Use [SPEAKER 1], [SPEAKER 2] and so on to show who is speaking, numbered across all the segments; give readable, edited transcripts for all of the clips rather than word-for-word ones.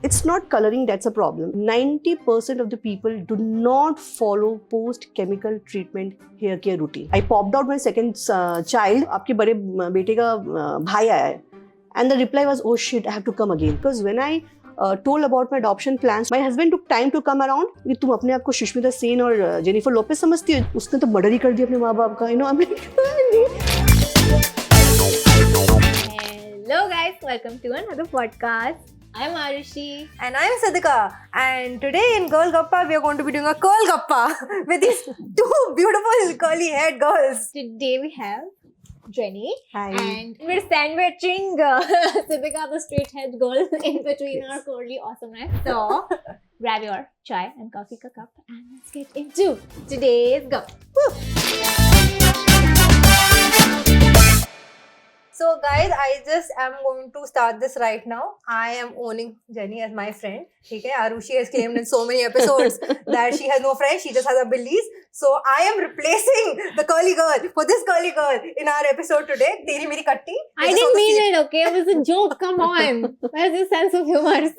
[SPEAKER 1] It's not coloring that's a problem. 90% of the people do not follow post-chemical treatment hair care routine. I popped out my second child. आपके बड़े बेटे का भाई आया है. And the reply was, oh shit, I have to come again. Because when I told about my adoption plans, my husband took time to come around. कि तुम अपने आप को सुष्मिता सेन और जेनिफर लोपेज समझती हो? उसने तो मर्डर ही कर दिया अपने माँ बाप का. I'm like,
[SPEAKER 2] Hello guys, welcome to another podcast. I'm Arushi.
[SPEAKER 3] And I'm Sadhika. And today in Girl Gappa, we are going to be doing a Curl Gappa with these two beautiful curly haired girls.
[SPEAKER 2] Today we have Jenny.
[SPEAKER 1] Hi.
[SPEAKER 2] And we're sandwiching Sadhika, the straight head girl, in between our curly awesomeness. So, grab your chai and coffee ka cup and let's get into today's Gap.
[SPEAKER 3] So guys, I just am going to start this right now. I am owning Jenny as my friend. Okay, Arushi has claimed in so many episodes that she has no friends, she just has a Billies. So I am replacing the curly girl for this curly girl in our episode today. Teri meri katti.
[SPEAKER 2] I didn't mean it, okay? It was a joke, come on. Where's your sense of humor?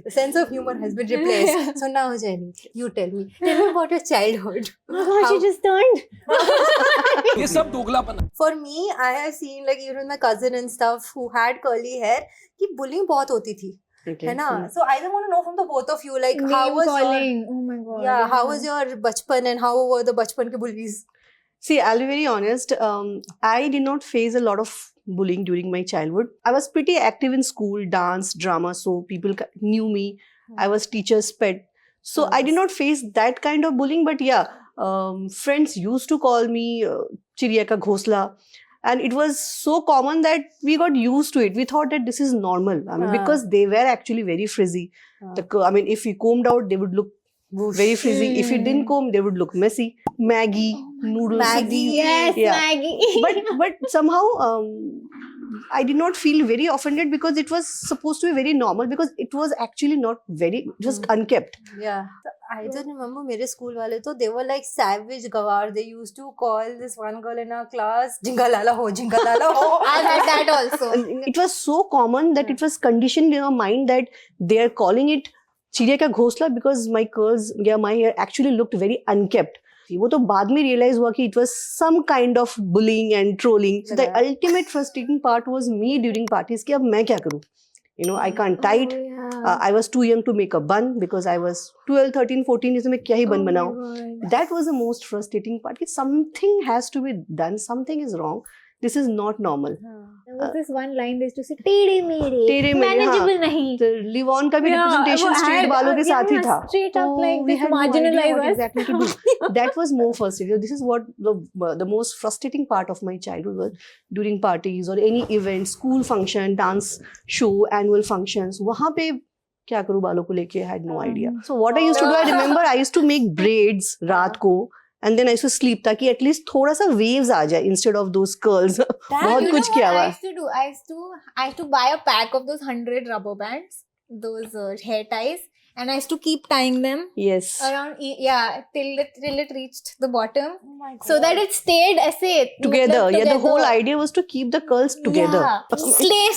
[SPEAKER 3] The sense of humor has been replaced. So now Jenny, you tell me about your childhood.
[SPEAKER 2] Oh my god, she just turned.
[SPEAKER 4] ये सब दोगलापन.
[SPEAKER 3] For me, I have seen like even my cousin and stuff who had curly hair कि bullying बहुत होती थी, है ना? So I just want to know from the both of you, like how was
[SPEAKER 2] calling. Oh my god.
[SPEAKER 3] yeah, how was your bachpan and how were the bachpan ke bullies?
[SPEAKER 1] See, I'll be very honest. I did not face a lot of bullying during my childhood. I was pretty active in school, dance, drama, so people knew me. I was teacher's pet. So I did not face that kind of bullying, but yeah, friends used to call me Chiriya ka ghosla. And it was so common that we got used to it. We thought that this is normal. I mean, because they were actually very frizzy. I mean, if we combed out, they would look very frizzy. If you didn't comb, they would look messy. Maggie, noodles.
[SPEAKER 3] Maggie,
[SPEAKER 2] Yes,
[SPEAKER 1] yeah.
[SPEAKER 2] Maggie.
[SPEAKER 1] but somehow I did not feel very offended because it was supposed to be very normal, because it was actually not very, it was unkept.
[SPEAKER 3] Yeah. So I just remember मेरे school वाले तो they were like savage gawar. They used to call this one girl in our class Jingalala ho, Jingalala ho.
[SPEAKER 2] I've had that also.
[SPEAKER 1] It was so common that it was conditioned in our mind that they are calling it Chiriya ka ghosla because my curls, yeah, my hair actually looked very unkept. वो तो बाद में realize हुआ कि it was some kind of bullying and trolling. So the ultimate frustrating part was me during parties कि अब मैं क्या करूँ? You know, I can't tie it. I was too young to make a bun because I was 12, 13, 14. इसमें क्या ही bun बनाऊँ? That was the most frustrating part. कि something has to be done. Something is wrong. This is not normal.
[SPEAKER 2] There was this one line they used to say, टेढ़े मेढ़े, manageable नहीं.
[SPEAKER 1] The Livon का भी representation straight बालों के साथ ही था.
[SPEAKER 2] Straight up, like
[SPEAKER 1] we
[SPEAKER 2] this
[SPEAKER 1] had no idea
[SPEAKER 2] marginalized
[SPEAKER 1] what
[SPEAKER 2] us.
[SPEAKER 1] exactly to do. That was more frustrating. This is what the most frustrating part of my childhood was during parties or any event, school function, dance show, annual functions. वहाँ पे क्या करूँ बालों को लेके? I had no idea. So what I used to do, I remember I used to make braids रात को. And then I used to sleep ताकि at least थोड़ा सा waves आ जाए instead of those curls. बहुत कुछ किया हुआ.
[SPEAKER 2] I used to buy a pack of those 100 rubber bands, those hair ties, and I used to keep tying them
[SPEAKER 1] Yes.
[SPEAKER 2] around, till it reached the bottom,
[SPEAKER 3] Oh my God.
[SPEAKER 2] so that it stayed ऐसे
[SPEAKER 1] Together. Yeah, the whole idea was to keep the curls together.
[SPEAKER 2] Yeah.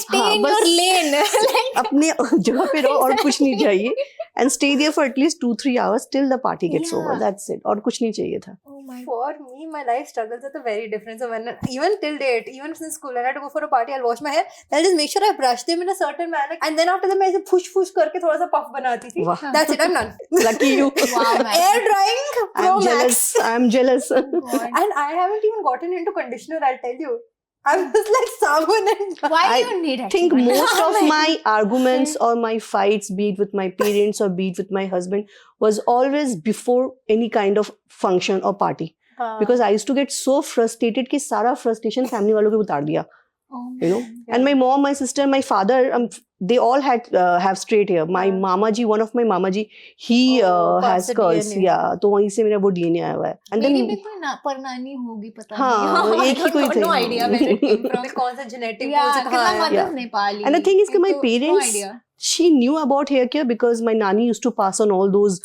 [SPEAKER 2] Stay in
[SPEAKER 1] बस
[SPEAKER 2] your lane. Like,
[SPEAKER 1] अपने जगह पे रहो और कुछ नहीं चाहिए. And stay there for at least 2-3 hours till the party gets over. That's it. और कुछ नहीं चाहिए था.
[SPEAKER 2] oh my god.
[SPEAKER 3] For me, my life struggles are very different. So when even till date, even since school, when I had to go for a party, I'll wash my hair. I'll just make sure I brush them in a certain manner, and then after that, मैं ऐसे push करके थोड़ा सा puff बनाती थी.
[SPEAKER 1] वाह.
[SPEAKER 3] That's it. I'm done.
[SPEAKER 1] Lucky you.
[SPEAKER 2] Wow, man.
[SPEAKER 3] Air drying Pro
[SPEAKER 1] I'm jealous.
[SPEAKER 3] Max.
[SPEAKER 1] I'm jealous.
[SPEAKER 2] God.
[SPEAKER 3] And I haven't even gotten into conditioner, I'll tell you. I'm just like sabun and
[SPEAKER 2] Why
[SPEAKER 1] I
[SPEAKER 2] do you need it?
[SPEAKER 1] think most of my arguments or my fights, be it with my parents or be it with my husband, was always before any kind of function or party. Because I used to get so frustrated कि सारा frustration family वालों पे उतार दिया. You know, and my mom, my sister, my father, they all have straight hair. My mama ji, one of my mama ji, he has curls.
[SPEAKER 3] DNA.
[SPEAKER 1] Yeah, तो वहीं से मेरा वो DNA आया हुआ है. And
[SPEAKER 2] मेरी
[SPEAKER 1] then
[SPEAKER 2] भी कोई परनानी होगी पता
[SPEAKER 1] हाँ,
[SPEAKER 2] नहीं.
[SPEAKER 1] एक ही कोई थे.
[SPEAKER 2] No idea where it came from.
[SPEAKER 3] कौन सा genetic
[SPEAKER 2] Yeah,
[SPEAKER 3] हो
[SPEAKER 2] because my
[SPEAKER 3] सकता है.
[SPEAKER 2] mother's
[SPEAKER 1] yeah.
[SPEAKER 2] Nepali.
[SPEAKER 1] And the thing is कि my
[SPEAKER 2] So,
[SPEAKER 1] parents,
[SPEAKER 2] no idea.
[SPEAKER 1] she knew about hair care because my nani used to pass on all those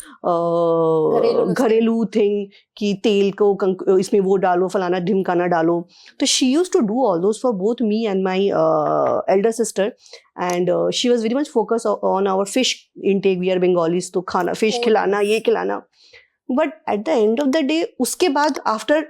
[SPEAKER 1] घरेलू thing कि तेल को इसमें वो डालो फलाना ढिमकाना डालो. तो she used to do all those for both me and my elder sister, and she was very much focused on our fish intake. We are Bengalis, तो खाना fish खिलाना ये खिलाना. But at the end of the day उसके बाद after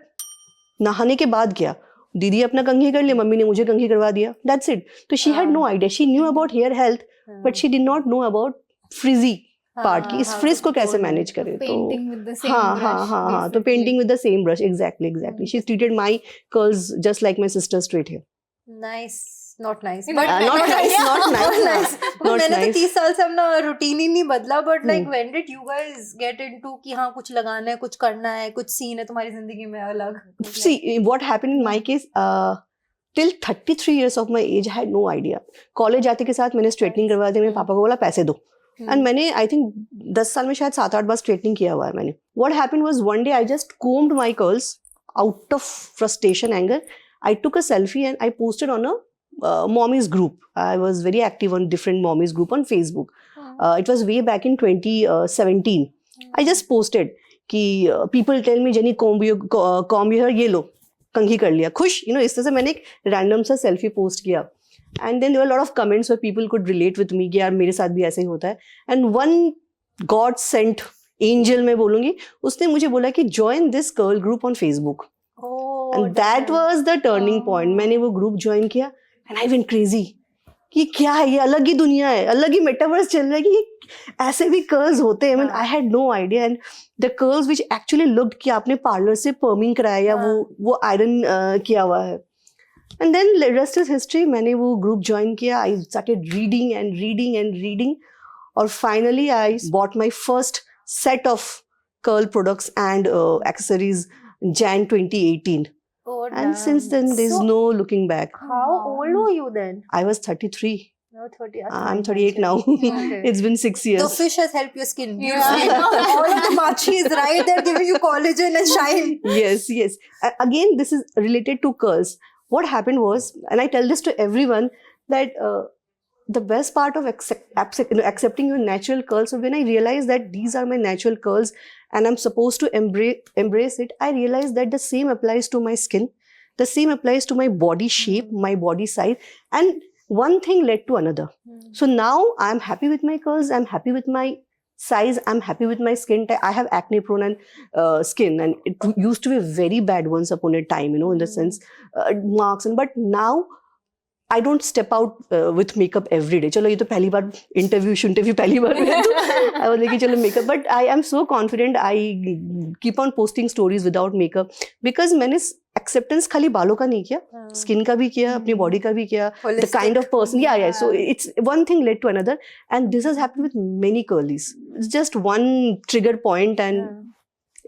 [SPEAKER 1] नहाने के बाद क्या, दीदी अपना कंघी कर लिया, मम्मी ने मुझे कंघी करवा दिया. That's it. तो she had no idea. She knew about hair health, but she did not know about frizzy part कि इस फ्रिज को कैसे मैनेज करें.
[SPEAKER 2] Painting with the same
[SPEAKER 1] हाँ
[SPEAKER 2] brush,
[SPEAKER 1] हाँ तो painting with the same brush. Exactly she treated my curls just like my sister's straight hair.
[SPEAKER 3] Nice. Not nice.
[SPEAKER 2] Not
[SPEAKER 1] not nice.
[SPEAKER 3] But मैंने तो 30 साल से अपना रूटीन ही नहीं बदला. But like when did you guys get into कि हाँ कुछ लगाना है, कुछ करना है, कुछ सीन है तुम्हारी जिंदगी में अलग?
[SPEAKER 1] See, what happened in my case, till 33 years of my age, I had no idea. College जाते के साथ मैंने स्ट्रेटनिंग करवा दी. मेरे पापा को बोला पैसे दो. एंड मैंने आई थिंक 10 साल में शायद 7-8 बार स्ट्रेटनिंग किया हुआ है मैंने. What happened was one day I just combed my curls out of frustration, anger. I took a selfie and I posted on a mommy's group. I was very active on different mommy's group on Facebook. It was way back in 2017. I just posted कि people tell me Jenny comb your hair, ये लो कंघी कर लिया, खुश. इस तरह से मैंने एक रैंडम सा सेल्फी पोस्ट किया. And then there were lot of comments where people could relate with me कि यार मेरे साथ भी ऐसे ही होता है. And one God sent angel मैं बोलूंगी, उसने मुझे बोला कि join this girl group on Facebook. And that was the turning point. मैंने वो ग्रुप ज्वाइन किया एंड आई वेंट क्रेजी कि क्या है ये, अलग ही दुनिया है, अलग ही मेटावर्स चल रहा है कि ये ऐसे भी कर्ल्स होते हैं. I had no idea. And the curls which actually looked कि आपने पार्लर से पर्मिंग कराया या वो आयरन किया हुआ है. And then rest is history. मैंने वो ग्रुप ज्वाइन किया. I started reading and reading and reading, और finally I bought my first set of curl products and accessories Jan 2018.
[SPEAKER 3] Oh,
[SPEAKER 1] And since then, there's no looking back.
[SPEAKER 3] How old were you then?
[SPEAKER 1] I was 33.
[SPEAKER 3] No, 30.
[SPEAKER 1] I'm 38 now.
[SPEAKER 3] Okay.
[SPEAKER 1] It's been 6 years.
[SPEAKER 3] The fish has helped your skin.
[SPEAKER 2] Yeah.
[SPEAKER 3] All of the machi is right there giving you collagen and shine.
[SPEAKER 1] Yes. Again, this is related to curls. What happened was, and I tell this to everyone, that the best part of accepting your natural curls, so when I realized that these are my natural curls and I'm supposed to embrace it, I realized that the same applies to my skin, the same applies to my body shape, my body size, and one thing led to another. So now I'm happy with my curls, I'm happy with my size, I'm happy with my skin type. I have acne prone and skin, and it used to be very bad once upon a time, in the sense marks, but now I don't step out with makeup every day. चलो ये तो पहली बार interview पहली बार में तो I was like चलो makeup, but I am so confident. I keep on posting stories without makeup because मैंने acceptance खाली बालों का नहीं किया, skin का भी किया, अपनी body का भी किया, the kind of person. Yeah. So it's one thing led to another, and this has happened with many curlies. It's just one trigger point and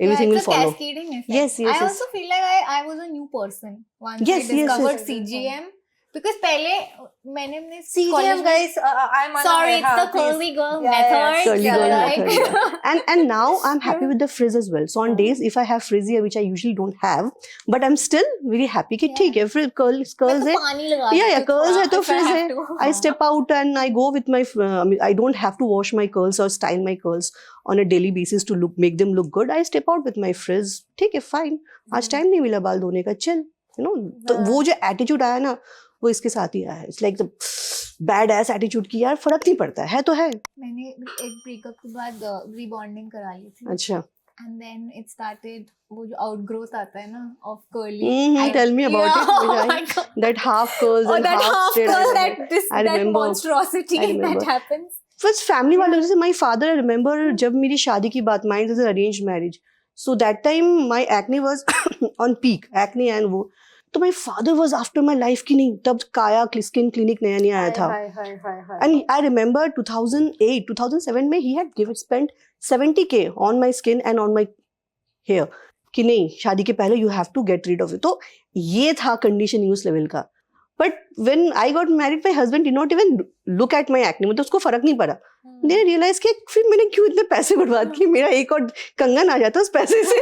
[SPEAKER 1] everything will follow.
[SPEAKER 2] It's a cascading effect.
[SPEAKER 1] Yes.
[SPEAKER 2] I also feel like I was a new person once I discovered CGM. Because पहले मैंने अपने
[SPEAKER 3] CGM guys, I'm
[SPEAKER 2] sorry, it's the curly girl method.
[SPEAKER 1] Curly girl method. And now I'm happy with the frizz as well. So on days if I have frizzy, which I usually don't have, but I'm still very happy कि ठीक है, curls है, curls है तो frizz है. I step out and I go with my, I don't have to wash my curls or style my curls on a daily basis to make them look good. I step out with my frizz. ठीक है, fine. आज time नहीं मिला बाल धोने का, chill. तो वो जो attitude आया ना, वो इसके साथ ही आया है. It's like the bad S attitude की यार फर्क नहीं पड़ता है तो है.
[SPEAKER 2] मैंने एक ब्रेकअप के बाद रीबॉन्डिंग करा ली थी.
[SPEAKER 1] अच्छा.
[SPEAKER 2] एंड देन इट स्टार्टेड वो जो आउटग्रोथ आता है ना of curly.
[SPEAKER 1] Tell me about it. That half curls and half straight.
[SPEAKER 2] that monstrosity that happens.
[SPEAKER 1] First family वालों जैसे माय फादर, आई रिमेंबर जब मेरी शादी की बात, mine is arranged marriage, so that time my acne was on peak, acne and वो. तो my father was after my life की नहीं, तब काया स्किन क्लिनिक नया आया था. एंड आई रिमेंबर 2008 2007 में ही had spent 70K on my skin and on my hair कि नहीं शादी के पहले you have to get rid of it. तो ये था कंडीशन उस लेवल का. But when I got married, my husband did not even look at my acne. मतलब उसको फर्क नहीं पड़ा. They realized कि फिर मैंने क्यों इतने पैसे बर्बाद किए, मेरा एक और कंगन आ जाता उस पैसे से.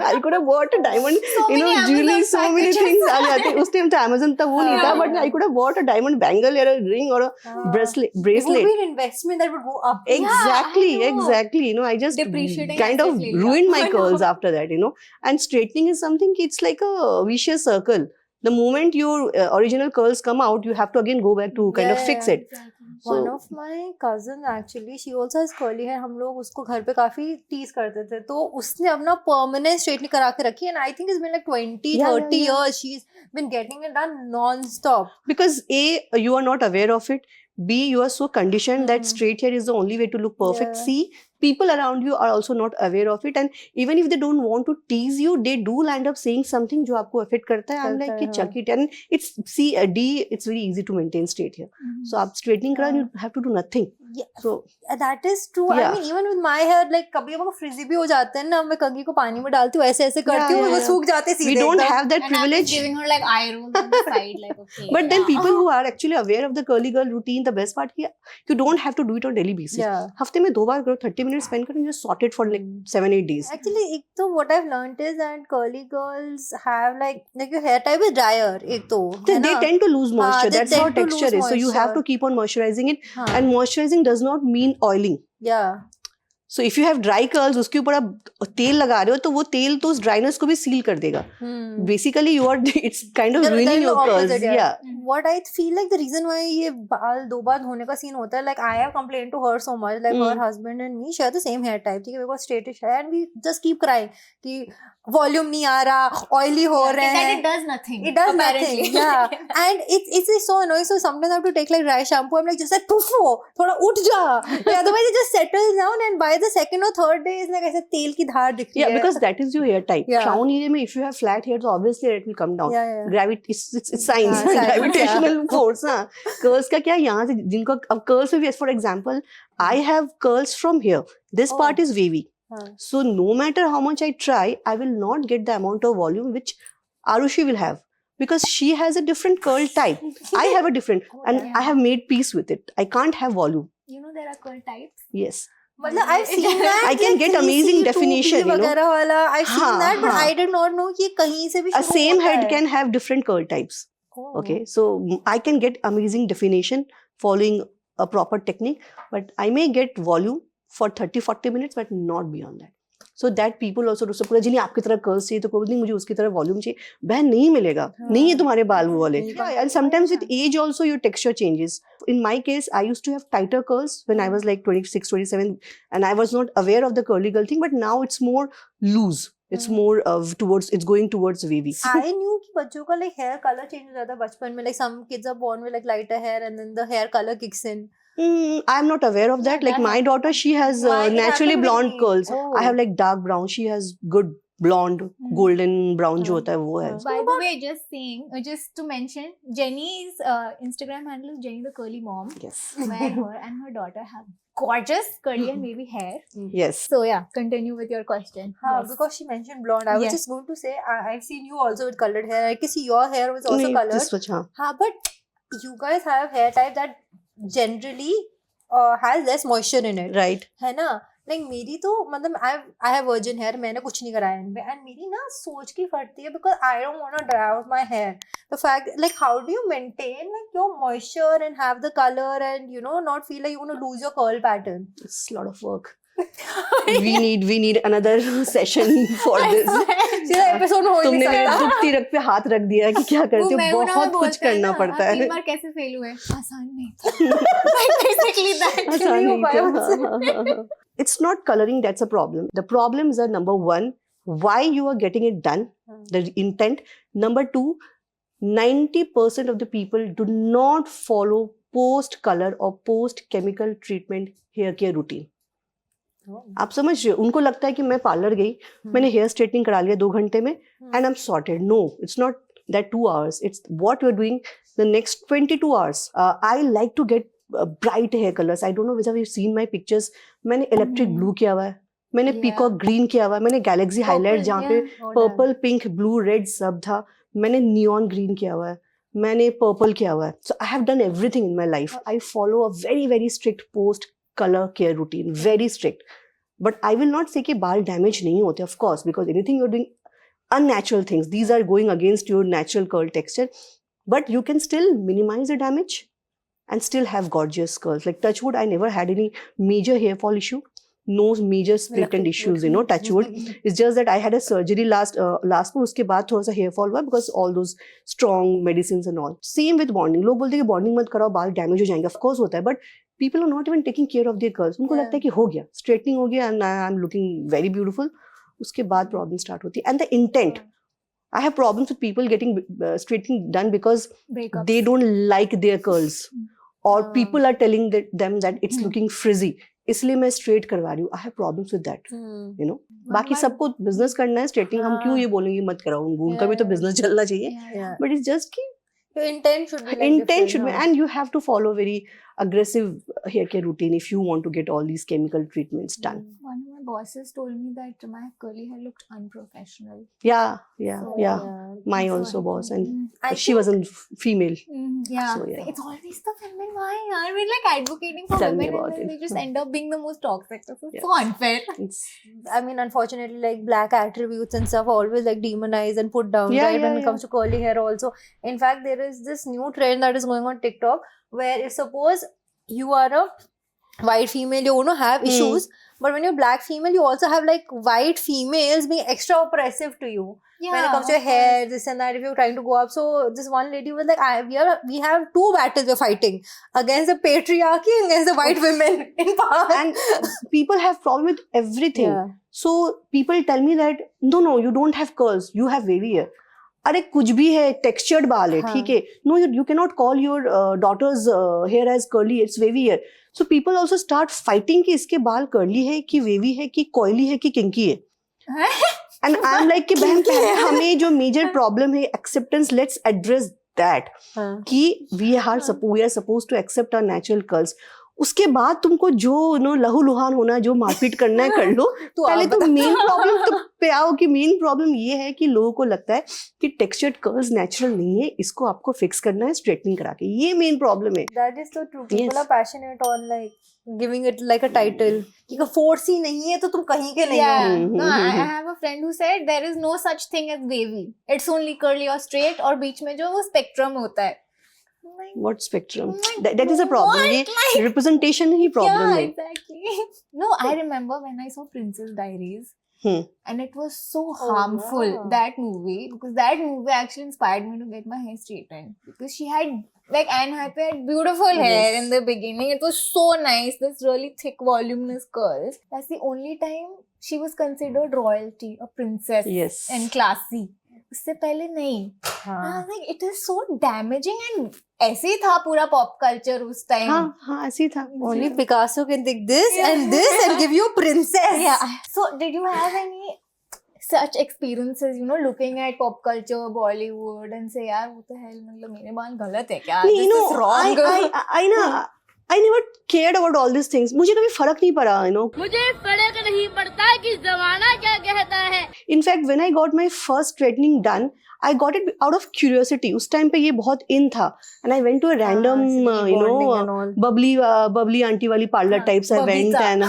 [SPEAKER 1] I could have bought a diamond,
[SPEAKER 2] So
[SPEAKER 1] you know,
[SPEAKER 2] many
[SPEAKER 1] jewelry,
[SPEAKER 2] Amazon
[SPEAKER 1] so many
[SPEAKER 2] packages.
[SPEAKER 1] things आ जाते. उस टाइम तो Amazon तब वो नहीं था, but I could have bought a diamond bangle or a ring or a
[SPEAKER 3] It would
[SPEAKER 1] bracelet.
[SPEAKER 3] be an investment that would go up.
[SPEAKER 1] Exactly,
[SPEAKER 2] I know.
[SPEAKER 1] exactly. You know, I just
[SPEAKER 2] Depreciating
[SPEAKER 1] kind of
[SPEAKER 2] assets ले लिया.
[SPEAKER 1] ruined my
[SPEAKER 2] I know.
[SPEAKER 1] curls after that, you know. And straightening is something, it's like a vicious circle. The moment your original curls come out, you have to again go back to kind of fix it. So,
[SPEAKER 3] One of my cousins actually, she also has curly hair. हम लोग उसको घर पे काफी tease करते थे, तो उसने अपना permanent straightening करा के रखी, and I think it's been like 20,
[SPEAKER 1] Yeah,
[SPEAKER 3] 30
[SPEAKER 1] yeah, yeah.
[SPEAKER 3] years. She's been getting it done non-stop.
[SPEAKER 1] because A, you are not aware of it. B, you are so conditioned that straight hair is the only way to look perfect.
[SPEAKER 3] Yeah.
[SPEAKER 1] C, people around you are also not aware of it. And even if they don't want to tease you, they do land up saying something जो आपको affect करता है. I'm like, कि chuck it. And it's C, D, it's very easy to maintain straight hair. So आप straightening करा, you have to do nothing.
[SPEAKER 3] Yeah.
[SPEAKER 1] So
[SPEAKER 3] That is true. I
[SPEAKER 1] Yeah.
[SPEAKER 3] mean, even with my hair, like कभी कभी फ्रिजी भी हो जाते हैं ना, मैं कंघी को पानी में डालती हूँ, ऐसे ऐसे करती हूँ,
[SPEAKER 1] yeah,
[SPEAKER 3] वो
[SPEAKER 1] yeah.
[SPEAKER 3] सूख जाते सीधे
[SPEAKER 1] we don't
[SPEAKER 3] एकदम.
[SPEAKER 1] have that
[SPEAKER 2] And I'm just
[SPEAKER 1] privilege.
[SPEAKER 2] giving her like eye rolls on the side, like okay.
[SPEAKER 1] But then
[SPEAKER 2] yeah.
[SPEAKER 1] people who are actually aware of the curly girl routine, the best part कि you don't have to do it on daily basis.
[SPEAKER 3] Yeah.
[SPEAKER 1] हफ्ते में 2 बार करो, 30 minutes spend करो, just sort it for like 7-8 days.
[SPEAKER 3] Actually, एक तो what I've learned is that curly girls have like your hair type is drier. एक तो
[SPEAKER 1] They,
[SPEAKER 3] है
[SPEAKER 1] they
[SPEAKER 3] ना?
[SPEAKER 1] tend to lose moisture.
[SPEAKER 3] they
[SPEAKER 1] That's how
[SPEAKER 3] tend to
[SPEAKER 1] texture
[SPEAKER 3] lose
[SPEAKER 1] is. So you have
[SPEAKER 3] moisture.
[SPEAKER 1] to keep on moisturizing it.
[SPEAKER 3] हाँ.
[SPEAKER 1] And moisturizing does not mean oiling.
[SPEAKER 3] Yeah.
[SPEAKER 1] So if you have dry curls, उसके ऊपर आप तेल लगा रहे हो, तो वो तेल तो उस dryness को भी seal कर देगा. Basically, you are it's kind of
[SPEAKER 3] They're
[SPEAKER 1] ruining your curls.
[SPEAKER 3] opposite,
[SPEAKER 1] Yeah.
[SPEAKER 3] What I feel like the reason why ये बाल 2 बार धोने का सीन होता है, like I have complained to her so much, like her husband and me share the same hair type, ठीक है, because straightish hair, and we just keep crying कि volume नहीं आ रहा, oily हो रहे
[SPEAKER 2] that
[SPEAKER 3] हैं.
[SPEAKER 2] it does nothing.
[SPEAKER 3] It does
[SPEAKER 2] apparently.
[SPEAKER 3] nothing, yeah. And it's so annoying. So sometimes I have to take like dry shampoo. I'm like, just like puffo, थोड़ा उठ जा. Yeah, otherwise it just settles down, and by the second or third day, it's like ऐसे तेल की धार दिख रही
[SPEAKER 1] Yeah,
[SPEAKER 3] है.
[SPEAKER 1] because that is your hair type.
[SPEAKER 3] Yeah.
[SPEAKER 1] Crown area में if you have flat hair, so obviously it will come down.
[SPEAKER 3] Yeah.
[SPEAKER 1] It's science,
[SPEAKER 3] हाँ, science,
[SPEAKER 1] gravitational force. हाँ. Curls का क्या यहाँ से जिनको अब curls में भी, for example, I have curls from here. This part is wavy. So no matter how much I try, I will not get the amount of volume which Arushi will have, because she has a different curl type. I have a different, and I have made peace with it. I can't have volume.
[SPEAKER 2] You know there are curl types.
[SPEAKER 1] Yes.
[SPEAKER 3] मतलब I've seen that.
[SPEAKER 1] I can get amazing definition, you know.
[SPEAKER 3] वगैरह वाला. I've seen
[SPEAKER 1] हाँ,
[SPEAKER 3] that, but
[SPEAKER 1] हाँ.
[SPEAKER 3] I did not know कि कहीं से भी
[SPEAKER 1] A
[SPEAKER 3] शुरू
[SPEAKER 1] same
[SPEAKER 3] होता
[SPEAKER 1] head
[SPEAKER 3] है.
[SPEAKER 1] can have different curl types. Okay, so I can get amazing definition following a proper technique, but I may get volume for 30-40 minutes, but not beyond that. So that people also do. So पूरा जिन्हें आपकी तरह curls चाहिए, तो कोई नहीं मुझे उसकी तरह volume चाहिए, बहन नहीं मिलेगा, नहीं है तुम्हारे बाल वो वाले. And sometimes with age also your texture changes. In my case, I used to have tighter curls when I was like 26, 27, and I was not aware of the curly girl thing, but now it's more loose. It's more it's going towards wavy.
[SPEAKER 3] I knew कि बच्चों का like hair color change हो जाता है बचपन में. Like some kids are born with like lighter hair, and then the hair color kicks in.
[SPEAKER 1] I'm not aware of that. Like my daughter, she has
[SPEAKER 3] It
[SPEAKER 1] naturally
[SPEAKER 3] happened with
[SPEAKER 1] blonde
[SPEAKER 3] me.
[SPEAKER 1] curls.
[SPEAKER 3] Oh.
[SPEAKER 1] I have like dark brown. She has good blonde, golden brown जो होता है वो है.
[SPEAKER 2] By the way, just saying, just to mention, Jenny's Instagram handle is Jenny the Curly Mom,
[SPEAKER 1] Yes.
[SPEAKER 2] where her and her daughter have gorgeous curly and wavy hair.
[SPEAKER 1] Yes.
[SPEAKER 2] So yeah, continue with your question.
[SPEAKER 3] हाँ,
[SPEAKER 2] Yes.
[SPEAKER 3] because she mentioned blonde. I was
[SPEAKER 2] Yes.
[SPEAKER 3] just going to say I've seen you also with colored hair. I can see your hair was also
[SPEAKER 1] नहीं,
[SPEAKER 3] colored.
[SPEAKER 1] this much, हाँ.
[SPEAKER 3] हाँ, but you guys have hair type that generally has less moisture in it.
[SPEAKER 1] Right.
[SPEAKER 3] है ना? Like मेरी तो मतलब I have virgin hair. मैंने कुछ नहीं कराया इनपे, and मेरी ना सोच की फटती है because I don't want to dry out my hair. The fact, like, how do you maintain like your moisture and have the color and not feel like you're gonna lose your curl pattern?
[SPEAKER 1] It's a lot of work. we need another session for this.
[SPEAKER 3] सीधा episode में हो ही नहीं
[SPEAKER 1] तुमने
[SPEAKER 3] सकता.
[SPEAKER 1] दुखती रग पे हाथ रख दिया है कि क्या करते हो, बहुत कुछ करना पड़ता है.
[SPEAKER 2] 3 बार कैसे फेल हुए? आसान नहीं था. Basically that.
[SPEAKER 1] आसान
[SPEAKER 3] हो
[SPEAKER 1] नहीं
[SPEAKER 3] पाया
[SPEAKER 1] था. It's not coloring that's a problem. The problems are number 1, why you are getting it done, the intent. Number 2, 90% of the people do not follow post color or post chemical treatment hair care routine. आप समझ रहे हो, उनको लगता है कि मैं parlour गई, मैंने हेयर स्ट्रेटनिंग करा लिया 2 घंटे में and I am sorted. No, it's not that 2 hours. It's what you're doing the next 22 hours. I like to get bright hair colors. I don't know whether you've seen my pictures. मैंने electric blue किया हुआ है, मैंने peacock green किया हुआ है, मैंने galaxy highlight जहाँ पे purple, pink, blue, red सब था, मैंने neon green किया हुआ है. मैंने पर्पल किया हुआ है. So I have done everything in my life. I follow a very very strict post color care routine, very strict. But I will not say कि बाल damage नहीं होते, of course, because anything you're doing unnatural things, these are going against your natural curl texture, but you can still minimize the damage and still have gorgeous curls. Like touch wood, I never had any major hair fall issue, no major split end issues, you know, touch wood. It's just that I had a surgery last month, उसके बाद थोड़ा सा hair fall हुआ because all those strong medicines and all. Same with bonding. लोग बोलते हैं कि bonding मत कराओ, बाल damage हो जाएंगे. Of course होता है, but people are not even taking care of their curls. उनको लगता है कि हो गया, straightening हो गया and I'm looking very beautiful. उसके बाद problem start होती है. And the intent. I have problems with people getting straightening done because
[SPEAKER 2] Breakups.
[SPEAKER 1] they don't like their curls. Or people are telling them that it's looking frizzy. इसलिए मैं straight करवा रही हूँ. I have problems with that. You know. बाकी सबको business करना है, straightening हम क्यों ये बोलेंगे मत कराओ, उनका भी तो business चलना चाहिए.
[SPEAKER 3] Yeah.
[SPEAKER 1] But it's just कि
[SPEAKER 3] Your intent should be like
[SPEAKER 1] intent
[SPEAKER 3] different,
[SPEAKER 1] should be,
[SPEAKER 3] huh?
[SPEAKER 1] and you have to follow very aggressive hair care routine if you want to get all these chemical treatments done.
[SPEAKER 2] One of my bosses told me that my curly hair looked unprofessional.
[SPEAKER 1] Yeah.
[SPEAKER 2] So,
[SPEAKER 1] My
[SPEAKER 2] So
[SPEAKER 1] also
[SPEAKER 2] I
[SPEAKER 1] boss,
[SPEAKER 2] think-
[SPEAKER 1] and
[SPEAKER 3] I
[SPEAKER 1] she wasn't female.
[SPEAKER 2] Yeah.
[SPEAKER 1] So, yeah.
[SPEAKER 2] It's always the women. Why? I mean, like advocating for
[SPEAKER 1] Tell me
[SPEAKER 2] women,
[SPEAKER 1] about
[SPEAKER 2] and then
[SPEAKER 1] it.
[SPEAKER 2] they just end up being the most toxic. This is
[SPEAKER 1] Yeah.
[SPEAKER 2] so unfair.
[SPEAKER 1] It's,
[SPEAKER 3] I mean, unfortunately, like black attributes and stuff are always like demonized and put down,
[SPEAKER 1] Yeah,
[SPEAKER 3] right?
[SPEAKER 1] yeah,
[SPEAKER 3] When it comes to curly hair, also. In fact, there is this new trend that is going on TikTok where if suppose you are a white female, you want to have issues, but when you're black female, you also have like white females being extra oppressive to you.
[SPEAKER 2] Yeah.
[SPEAKER 3] When it comes to your
[SPEAKER 2] of
[SPEAKER 3] hair, this and that, if you're trying to go up. So this one lady was like, we have two battles we're fighting against the patriarchy and against the white women in power.
[SPEAKER 1] and people have problem with everything.
[SPEAKER 3] Yeah.
[SPEAKER 1] So people tell me that no, you don't have curls, you have wavy hair. अरे कुछ भी है, textured बाल है,
[SPEAKER 3] हाँ.
[SPEAKER 1] ठीक है. No, you cannot call your daughter's hair as curly. It's wavy hair. So people also start fighting कि इसके बाल curly है, कि wavy है, कि coily है, कि kinky है. And I'm like कि बहन पहले हमें जो major problem है acceptance, let's address that. कि we are supposed to accept our natural curls. उसके बाद तुमको जो लहू लुहान होना, जो मारपीट करना है कर लो. पहले तो मेन प्रॉब्लम तो पे आओ कि मेन प्रॉब्लम ये है कि लोगों को लगता है कि टेक्सचर्ड कर्ल्स नेचुरल नहीं है, इसको आपको फिक्स करना है स्ट्रेटनिंग करा के. ये मेन प्रॉब्लम है.
[SPEAKER 3] That is so true. People
[SPEAKER 1] Yes.
[SPEAKER 3] are passionate on like giving it like a title. कि force ही नहीं है तो तुम कहीं के नहीं
[SPEAKER 2] Yeah.
[SPEAKER 3] हो.
[SPEAKER 2] No, I have a friend who said there is no such thing as wavy. It's only curly or straight, और बीच में जो वो spectrum होता है. Like,
[SPEAKER 1] What spectrum?
[SPEAKER 2] like,
[SPEAKER 1] That is a problem.
[SPEAKER 2] what?
[SPEAKER 1] ये
[SPEAKER 2] Like-
[SPEAKER 1] representation ही problem
[SPEAKER 2] yeah,
[SPEAKER 1] है.
[SPEAKER 2] exactly. No, I remember when I saw Princess Diaries. And it was so harmful,
[SPEAKER 3] yeah.
[SPEAKER 2] that movie, because that movie actually inspired me to get my hair straightened. Because she had, like, Anne Hathaway had beautiful hair
[SPEAKER 1] Yes.
[SPEAKER 2] in the beginning. It was so nice, this really thick, voluminous curls. That's the only time she was considered royalty, a princess,
[SPEAKER 1] Yes.
[SPEAKER 2] and classy. उससे पहले नहीं. I was like, it is so damaging, and ऐसे ही था पूरा pop culture उस time.
[SPEAKER 1] हाँ ऐसे ही था.
[SPEAKER 3] Only Picasso can take this and this and give you a princess.
[SPEAKER 2] Yeah. So, did you have any such experiences, looking at pop culture, Bollywood, and say, यार वो तो hell, मतलब मेरे बाल गलत है क्या?
[SPEAKER 1] नहीं,
[SPEAKER 2] This is wrong.
[SPEAKER 1] I never cared about all these things. मुझे कभी फर्क नहीं पड़ा,
[SPEAKER 5] मुझे फर्क नहीं पड़ता है कि जमाना क्या कहता है.
[SPEAKER 1] In fact, when I got my first straightening done, I got it out of curiosity. उस टाइम पे ये बहुत in था, and I went to a random, bubbly auntie वाली parlor types. I went and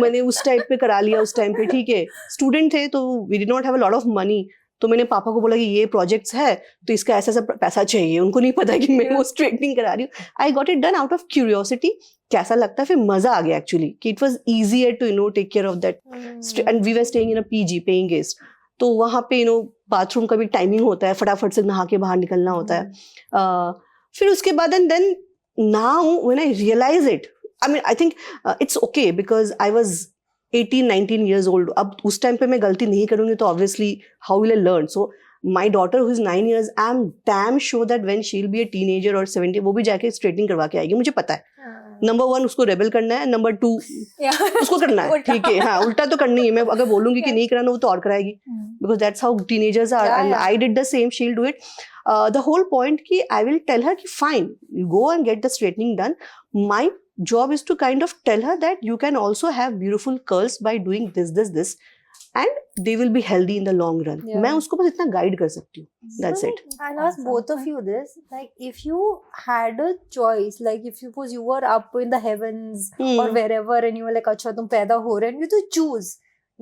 [SPEAKER 1] मैंने उस टाइप पे करा लिया उस टाइम पे, ठीक है. स्टूडेंट थे तो we did not have a lot of money. तो मैंने पापा को बोला कि ये प्रोजेक्ट्स है तो इसका ऐसा पैसा चाहिए. उनको नहीं पता कि मैं वो स्ट्रेटनिंग करा रही हूँ. I got it done out of curiosity. कैसा लगता है, फिर मजा आ गया एक्चुअली कि it was easier to take care of that. And we were staying in a PG, paying guest. तो वहाँ पे बाथरूम का भी टाइमिंग होता है, फटाफट से नहा के बाहर निकलना होता है. फिर उसके बाद and then now when I realise it, I mean I think it's okay because I was 18-19 years old. अब उस टाइम पे मैं गलती नहीं करूंगी तो obviously how will I learn. So my daughter who is 9 years, I am damn sure that when she will be a teenager और 70, वो भी जाके स्ट्रेटनिंग करवा के आएगी. मुझे पता है. नंबर 1 उसको रेबल करना है, नंबर 2 उसको करना है, ठीक है. हाँ, उल्टा तो करनी है. मैं अगर बोलूंगी कि नहीं कराना वो तो और कराएगी, because that's how teenagers are. And I did the same, she will do it. The whole point कि आई विल टेल हर कि fine, you go and get the straightening done. My job is to kind of tell her that you can also have beautiful curls by doing this. and they will be healthy in the long run.
[SPEAKER 3] Yeah.
[SPEAKER 1] मैं उसको बस इतना guide कर सकती हूँ. That's it.
[SPEAKER 3] I'll ask both of you this, like if you had a choice, like if suppose you were up in the heavens or wherever and you were like अच्छा तुम पैदा हो रहे and you to choose,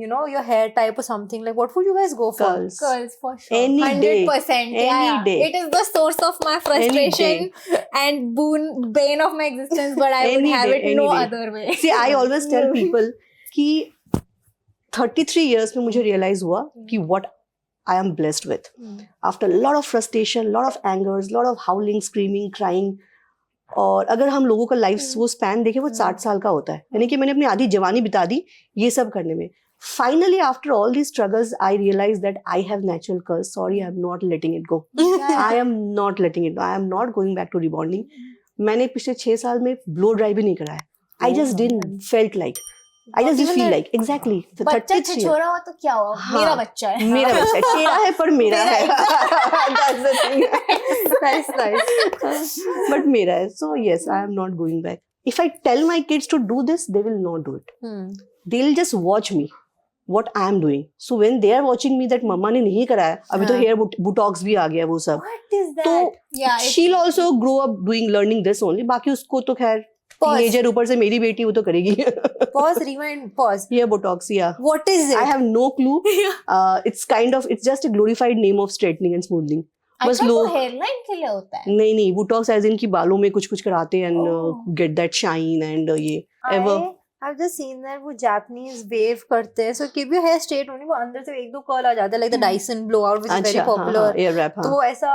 [SPEAKER 3] you know, your hair type or something, like what would you guys go for?
[SPEAKER 1] Curls.
[SPEAKER 2] Curls for sure.
[SPEAKER 1] Any day.
[SPEAKER 2] 100%.
[SPEAKER 1] Any
[SPEAKER 2] yeah.
[SPEAKER 1] day.
[SPEAKER 2] It is the source of my frustration and bane of my existence, but I would
[SPEAKER 1] Any
[SPEAKER 2] have
[SPEAKER 1] day,
[SPEAKER 2] it
[SPEAKER 1] any
[SPEAKER 2] no
[SPEAKER 1] day.
[SPEAKER 2] other way.
[SPEAKER 1] See, I always tell people कि 33 years में मुझे realize हुआ कि what I am blessed with. After a lot of frustration, lot of angers, lot of howling, screaming, crying. और अगर हम लोगों का लाइफ वो स्पैन देखें वो 60 साल का होता है, यानी कि मैंने अपनी आधी जवानी बिता दी ये सब करने में. Finally, after all these struggles, I realized that I have natural curls. Sorry, I am not letting it go. I am not letting it go. I am not going back to rebonding. मैंने पिछले 6 साल में blow dry भी नहीं कराया. I just didn't felt like. I just didn't feel like. Exactly. The
[SPEAKER 2] बच्चा
[SPEAKER 1] 33 years.
[SPEAKER 2] छोरा हुआ तो क्या हुआ?
[SPEAKER 1] हाँ,
[SPEAKER 2] मेरा बच्चा है.
[SPEAKER 1] मेरा बच्चा है. तेरा है पर मेरा है. That's the thing.
[SPEAKER 3] Nice.
[SPEAKER 1] But मेरा है. So yes, I am not going back. If I tell my kids to do this, they will not do it. They'll just watch me. What I am doing. So when they are watching me that मम्मा ने नहीं कराया, अभी तो hair botox भी आ गया वो सब.
[SPEAKER 3] What is that?
[SPEAKER 1] तो
[SPEAKER 2] Yeah,
[SPEAKER 1] she'll also grow up learning this only. बाकी उसको तो खैर teenager ऊपर से मेरी बेटी वो तो करेगी.
[SPEAKER 3] Pause, rewind, pause.
[SPEAKER 1] Hair botox, yeah.
[SPEAKER 3] What is it?
[SPEAKER 1] I have no clue. It's just a glorified name of straightening and smoothing. बस
[SPEAKER 2] अच्छा तो
[SPEAKER 1] लोग
[SPEAKER 2] हेयरलाइन के लिए होता है.
[SPEAKER 1] नहीं botox as in कि बालों में कुछ कराते हैं and get that shine and ये ever.
[SPEAKER 3] I've just seen that वो Japanese wave करते हैं, so keep your hair straight only, वो अंदर से एक दो curl आ जाता है, like the Dyson blowout which is very
[SPEAKER 1] अच्छा,
[SPEAKER 3] popular.
[SPEAKER 1] हाँ, air wrap,
[SPEAKER 3] तो
[SPEAKER 1] हाँ.
[SPEAKER 3] वो ऐसा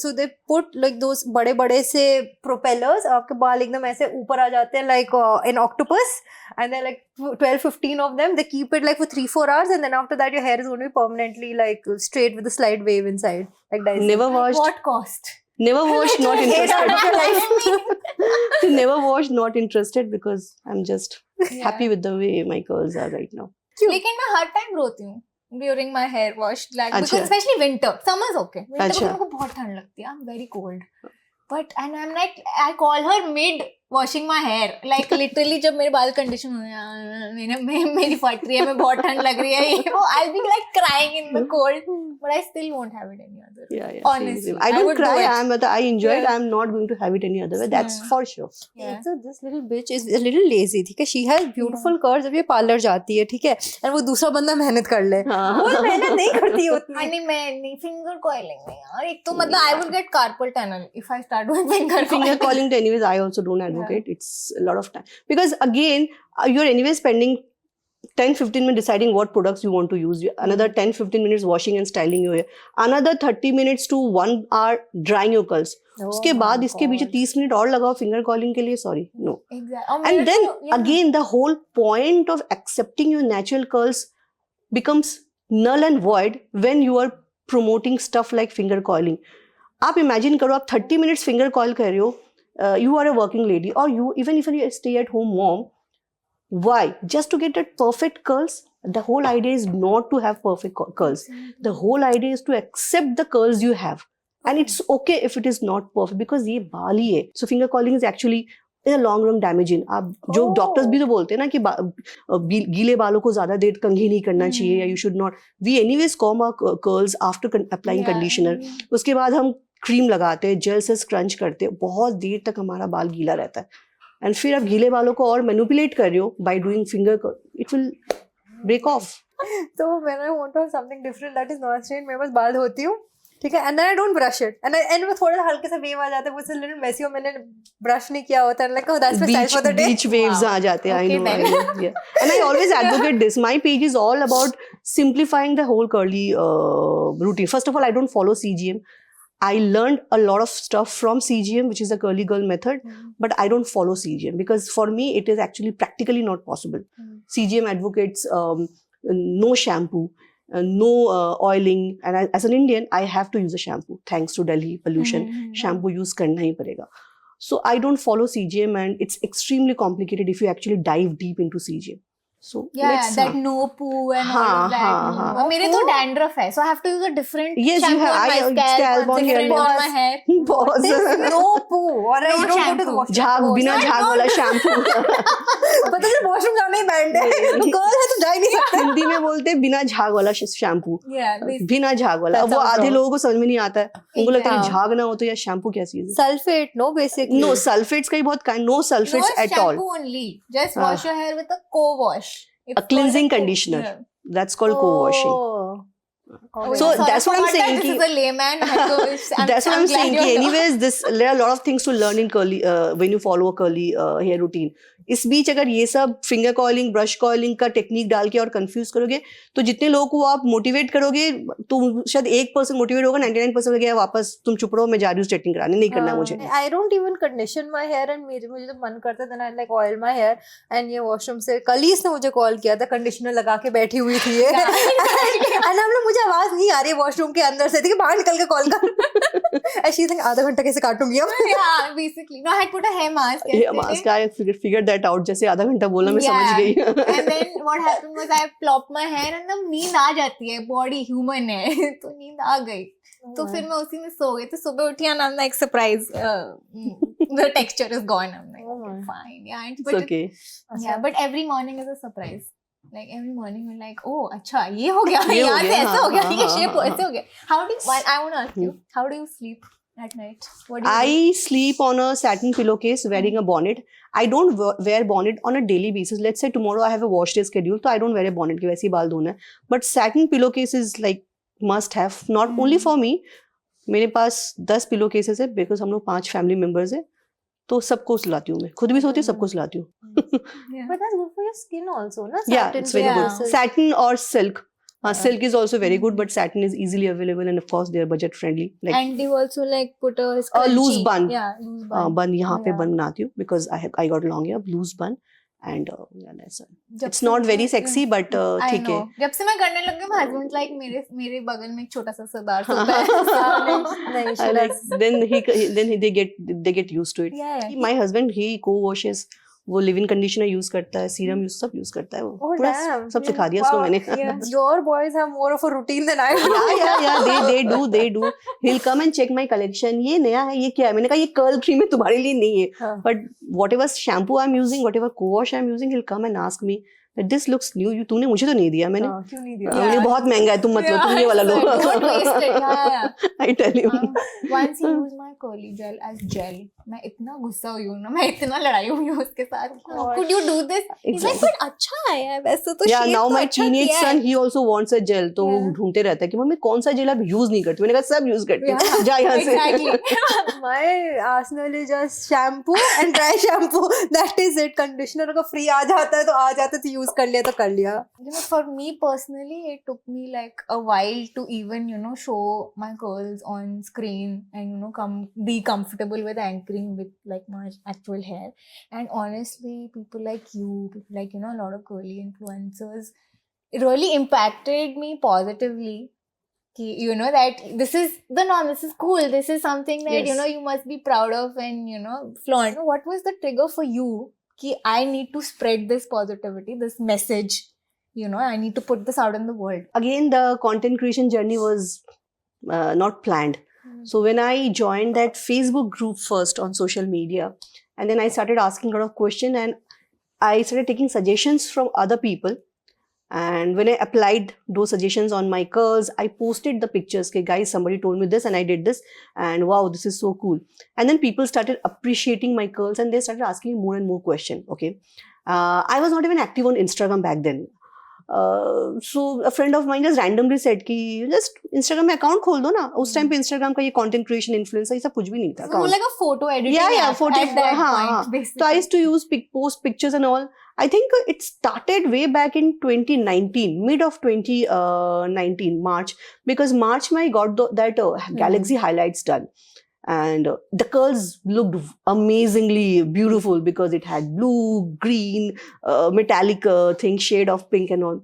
[SPEAKER 3] so they put like those बड़े बड़े से propellers, आपके बाल एकदम ऐसे ऊपर आ जाते हैं like an octopus, and then like 12-15 of them, they keep it like for 3-4 hours, and then after that your hair is going to be permanently like straight with a slide wave inside, like Dyson.
[SPEAKER 1] Never watched.
[SPEAKER 2] What cost?
[SPEAKER 1] Never watched. Not
[SPEAKER 3] Hair out of your
[SPEAKER 1] interested.
[SPEAKER 3] life.
[SPEAKER 1] Never watched. Not interested because I'm just happy with the way my curls are right now.
[SPEAKER 2] लेकिन मैं हर time रोती हूँ during my hair wash, like
[SPEAKER 1] अच्छा.
[SPEAKER 2] because especially winter, summer's okay. Winter में
[SPEAKER 1] अच्छा.
[SPEAKER 2] मेरे को बहुत ठंड लगती है. I'm very cold. But and I'm like I call her mid washing my hair, like literally जब मेरे बाल कंडीशन हो रहे मेरी फट रही है, मैं बहुत ठंड लग रही है ये वो, I'll be like crying in the cold, but I still won't have it any other way.
[SPEAKER 1] Yeah.
[SPEAKER 2] Honestly,
[SPEAKER 1] same. I don't
[SPEAKER 2] would do
[SPEAKER 1] cry.
[SPEAKER 2] it.
[SPEAKER 1] I enjoy it.
[SPEAKER 2] Yeah.
[SPEAKER 1] I'm not going to have it any other way. That's for sure.
[SPEAKER 2] Yeah.
[SPEAKER 3] So this little bitch is a little lazy, ठीक है? She has beautiful curls जब ये parlour जाती है, ठीक है? और वो दूसरा बंदा मेहनत कर ले, वो मेहनत नहीं करती है उतनी.
[SPEAKER 2] नहीं मैं नहीं finger coiling नहीं यार, एक तो मतलब I would get carpal tunnel if I start doing finger
[SPEAKER 1] Calling to anyways, I also don't advocate. It's a lot of time because again, you're anyway spending 10-15 minutes deciding what products you want to use. Another 10-15 minutes washing and styling your hair. Another 30 minutes to 1 hour drying your curls. उसके बाद इसके पीछे 30 minute और लगाओ finger coiling के लिए. Sorry, no.
[SPEAKER 2] Exactly.
[SPEAKER 1] And then again, the whole point of accepting your natural curls becomes null and void when you are promoting stuff like finger coiling. आप imagine करो, आप 30 minutes finger coil कर रहे हो, you are a working lady or you even if you are a stay at home mom. Why? Just to get that perfect curls? The whole idea is not to have perfect curls. The whole idea is to accept the curls you have. And it's okay if it is not perfect because ये बाल ही है. So finger coiling is actually in the long run damaging. आप जो doctors भी तो बोलते हैं ना कि गीले बालों को ज़्यादा देर कंघी नहीं करना चाहिए या you should not. We anyways comb our curls after applying conditioner. उसके बाद हम क्रीम लगाते हैं, जेल से स्क्रंच करते हैं, बहुत देर तक हमारा बाल गीला रहता है. एंड फिर आप गीले बालों को और मैनिपुलेट कर रहे हो by doing finger, it will break off.
[SPEAKER 3] तो when I want to have something different that is not straight, मैं बस बाल धोती हूँ, ठीक है, and I don't brush it, and वो थोड़ा सा हल्के से वेव आ जाता है, वो से लिटिल मेसी, और मैंने ब्रश नहीं किया होता है, like oh that's my style for the day.
[SPEAKER 1] Beach waves आ जाते हैं. I know. And I always advocate this. My page is all about simplifying the whole curly routine. First of all, I don't follow CGM. I learned a lot of stuff from CGM, which is the curly girl method, but I don't follow CGM because for me it is actually practically not possible. CGM advocates no shampoo, no oiling, and as an Indian I have to use a shampoo thanks to Delhi pollution. Shampoo use karna hi padega. So I don't follow CGM and it's extremely complicated if you actually dive deep into CGM. So
[SPEAKER 2] yeah, that no poo and all of that. मेरे तो dandruff है, so I have to use a different shampoo on my scalp, on my hair.
[SPEAKER 3] No poo, or I don't go to the washroom.
[SPEAKER 1] झाग बिना झाग वाला shampoo.
[SPEAKER 3] पता है washroom जाना ही बैंड है, गर्ल है तो जा ही नहीं सकते.
[SPEAKER 1] हिंदी में बोलते हैं बिना झाग वाला शैम्पू,
[SPEAKER 2] Yeah, basically.
[SPEAKER 1] बिना झाग वाला. अब
[SPEAKER 3] That
[SPEAKER 1] वो
[SPEAKER 3] sounds
[SPEAKER 1] आधे
[SPEAKER 3] wrong.
[SPEAKER 1] लोगों को समझ में नहीं आता है, उनको लगता है कि
[SPEAKER 2] Yeah.
[SPEAKER 1] झाग ना हो तो यार शैम्पू क्या चीज है.
[SPEAKER 3] Sulphate no basically.
[SPEAKER 1] No sulphates का ही बहुत kind, no
[SPEAKER 2] No
[SPEAKER 1] sulfates at all.
[SPEAKER 2] shampoo only. Just
[SPEAKER 1] Ah.
[SPEAKER 2] wash your hair with a co-wash. It's
[SPEAKER 1] A cleansing
[SPEAKER 2] called
[SPEAKER 1] conditioner.
[SPEAKER 2] Yeah.
[SPEAKER 1] That's called co-washing.
[SPEAKER 2] Oh,
[SPEAKER 1] So
[SPEAKER 2] yeah, sorry,
[SPEAKER 1] that's what I'm
[SPEAKER 2] I forgot that
[SPEAKER 1] saying
[SPEAKER 2] This
[SPEAKER 1] ki-
[SPEAKER 2] is a layman.
[SPEAKER 1] That's what I'm saying. Ki anyways, there are a lot of things to learn in curly when you follow a curly hair routine. इस बीच अगर ये सब finger coiling, brush coiling का technique डाल के और confuse करोगे तो जितने लोगों को आप मोटिवेट करोगे तो शायद 1% मोटिवेट होगा, 99% लगेगा वापस तुम चुप रहो, मैं जा रही हूँ स्ट्रेटनिंग कराने, नहीं करना है मुझे.
[SPEAKER 3] I don't even condition my hair and मुझे तो मन करता है, then I like oil my hair. And ये वॉशरूम से कल ही इसने मुझे कॉल किया था, कंडीशनर लगा के बैठी हुई थी ये. एंड हम लोग, मुझे आवाज नहीं आ रही है वॉशरूम के अंदर से, देखिए बाहर निकल के कॉल कर. ऐसी थिंक आधा घंटा कैसे काटूंगी अब.
[SPEAKER 2] Yeah, basically. No, I had put a hair mask.
[SPEAKER 1] ये
[SPEAKER 2] yesterday.
[SPEAKER 1] Mask I figure that out, जैसे आधा घंटा बोला मैं समझ
[SPEAKER 2] Yeah.
[SPEAKER 1] गई.
[SPEAKER 2] And then what happened was I plopped my hair and then नींद आ जाती है, बॉडी ह्यूमन है तो नींद आ गई. तो फिर मैं उसी में सो गई. तो सुबह उठी and I'm like surprised, the texture is gone. I'm like,
[SPEAKER 3] Oh my.
[SPEAKER 2] fine, yeah.
[SPEAKER 1] It's okay.
[SPEAKER 2] Yeah, but every morning is a surprise. Like every morning we're like, oh, अच्छा ये हो गया,
[SPEAKER 1] ये हो
[SPEAKER 2] यहाँ से
[SPEAKER 1] गया,
[SPEAKER 2] ऐसा हो गया,
[SPEAKER 1] हाँ,
[SPEAKER 2] ये
[SPEAKER 1] हाँ,
[SPEAKER 2] shape
[SPEAKER 1] हाँ,
[SPEAKER 2] ऐसे हो गया. How do you? I want to ask you, how do you sleep at night? What do you do?
[SPEAKER 1] I sleep on a satin pillowcase wearing a bonnet. I don't wear bonnet on a daily basis. Let's say tomorrow I have a wash day schedule, so I don't wear a bonnet कि वैसे ही बाल धोना है. But satin pillowcase is like must have, not only for me. मेरे पास 10 pillow cases है because हम लोग 5 family members है, तो सबको सुलाती हूँ मैं, खुद भी सोती हूँ, सबको सुलाती हूँ.
[SPEAKER 2] Yeah.
[SPEAKER 3] But that's good for your skin also, na?
[SPEAKER 1] Yeah,
[SPEAKER 3] Satin
[SPEAKER 1] it's very
[SPEAKER 2] Yeah.
[SPEAKER 1] good. Satin or silk. Silk is also very good, but satin is easily available and of course they are budget friendly. Like
[SPEAKER 2] And you also like put a
[SPEAKER 1] loose
[SPEAKER 2] scrunchie.
[SPEAKER 1] bun.
[SPEAKER 2] Yeah, loose bun.
[SPEAKER 1] bun यहाँ पे
[SPEAKER 2] Yeah.
[SPEAKER 1] bun बनाती हूँ because I got long hair, loose bun and yeah, that's it.
[SPEAKER 2] जब
[SPEAKER 1] It's
[SPEAKER 2] से
[SPEAKER 1] not
[SPEAKER 2] मैं-
[SPEAKER 1] very sexy but
[SPEAKER 2] I
[SPEAKER 1] ठीक है.
[SPEAKER 2] know. जब से मैं करने लग गई, my husband like मेरे बगल में एक छोटा सा सरदार
[SPEAKER 1] हाँ,
[SPEAKER 2] सोता है.
[SPEAKER 3] नहीं,
[SPEAKER 1] I like then they get used to it.
[SPEAKER 2] Yeah.
[SPEAKER 1] My husband he co-washes, वो लिव इन कंडीशनर यूज करता है, सीरम यूज सब यूज करता है वो.
[SPEAKER 3] Oh,
[SPEAKER 1] पूरा
[SPEAKER 3] damn.
[SPEAKER 1] सब सिखा दिया उसको
[SPEAKER 3] Wow.
[SPEAKER 1] मैंने.
[SPEAKER 2] Yeah.
[SPEAKER 3] Your boys have more of a routine than I do.
[SPEAKER 1] yeah, they do. He'll come and check my collection. ये नया है, ये क्या है? मैंने कहा ये कर्ल क्रीम है, तुम्हारे लिए नहीं है.
[SPEAKER 3] हाँ.
[SPEAKER 1] But whatever shampoo I'm using, whatever co-wash I'm using, he'll come and ask me that this looks new. तूने मुझे तो नहीं दिया मैंने.
[SPEAKER 3] हाँ, क्यों नहीं दिया?
[SPEAKER 1] मैंने बहुत महंगा है, तुम मत लो, तुम ये वाला लो.
[SPEAKER 2] Don't waste it. Yeah.
[SPEAKER 1] I tell him.
[SPEAKER 2] Once he used my curly gel as gel. मैं इतना गुस्सा हुई हूँ ना, मैं इतना लड़ाई हुई हूँ उसके साथ. How could you do this? He's like, but अच्छा है यार, वैसे तो
[SPEAKER 1] Yeah,
[SPEAKER 2] shape
[SPEAKER 1] now
[SPEAKER 2] तो
[SPEAKER 1] my
[SPEAKER 2] अच्छा
[SPEAKER 1] teenage
[SPEAKER 2] किया है.
[SPEAKER 1] son, he also wants a gel. तो वो
[SPEAKER 2] Yeah.
[SPEAKER 1] ढूंढते रहता है कि मम्मी कौन सा जेल आप यूज नहीं करती. मैंने कहा सब यूज करती हूँ.
[SPEAKER 2] Yeah.
[SPEAKER 1] जा यहाँ से.
[SPEAKER 2] Exactly.
[SPEAKER 3] My arsenal is just shampoo and dry shampoo. That is it. Conditioner का free आ जाता है तो आ जाता है, तो use कर लिया तो कर लिया.
[SPEAKER 2] You know, for me personally, it took me like a while to even, you know, show my curls on screen and, you know, be comfortable with anchoring with like my actual hair. And honestly, people like you, people like, you know, a lot of curly influencers, it really impacted me positively. You know, that this is the norm, this is cool, this is something that, you
[SPEAKER 1] Yes.
[SPEAKER 2] know, you must be proud of and, you know, flaunt. What was the trigger for you? Ki I need to spread this positivity, this message. You know, I need to put this out in the world.
[SPEAKER 1] Again, the content creation journey was not planned. So when I joined that Facebook group first on social media, and then I started asking a lot of questions, and I started taking suggestions from other people. And when I applied those suggestions on my curls, I posted the pictures. Okay, guys, somebody told me this, and I did this, and wow, this is so cool. And then people started appreciating my curls, and they started asking me more and more questions. Okay, I was not even active on Instagram back then. So a friend of mine just randomly said कि just Instagram में account खोल दो ना. उस time पे Instagram का ये content creation influencer ये सब कुछ भी नहीं था.
[SPEAKER 2] So like a photo editing
[SPEAKER 1] Yeah,
[SPEAKER 2] app
[SPEAKER 1] photo.
[SPEAKER 2] at that
[SPEAKER 1] हाँ,
[SPEAKER 2] point,
[SPEAKER 1] हाँ.
[SPEAKER 2] basically.
[SPEAKER 1] So I used to use post pictures and all. I think it started way back in 2019, mid of 2019 March, because March I got that Galaxy highlights done. And the curls looked amazingly beautiful because it had blue, green, metallic thing, shade of pink and all.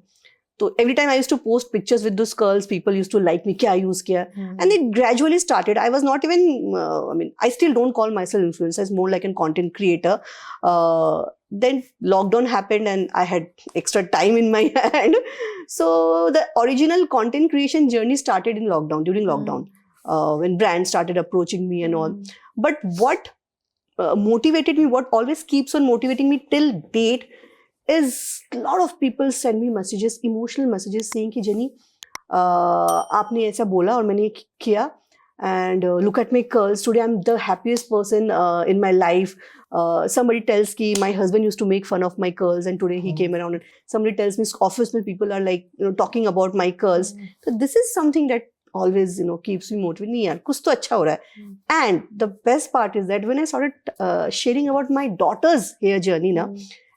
[SPEAKER 1] So every time I used to post pictures with those curls, people used to like me, kya use kiya? And it gradually started. I was not even, I still don't call myself influencer. It's more like a content creator. Then lockdown happened and I had extra time in my hand. So the original content creation journey started in lockdown, during lockdown. When brands started approaching me and all. But what motivated me, what always keeps on motivating me till date is a lot of people send me messages, emotional messages saying कि jenny आपने ऐसा बोला और मैंने किया, and look at my curls today, I'm the happiest person in my life. Somebody tells ki my husband used to make fun of my curls and today he came around, and somebody tells me office mein people are like, you know, talking about my curls. So this is something that always, you know, keeps me motivated. नहीं यार, कुछ तो अच्छा हो रहा है. And the best part is that when I started sharing about my daughter's hair journey na,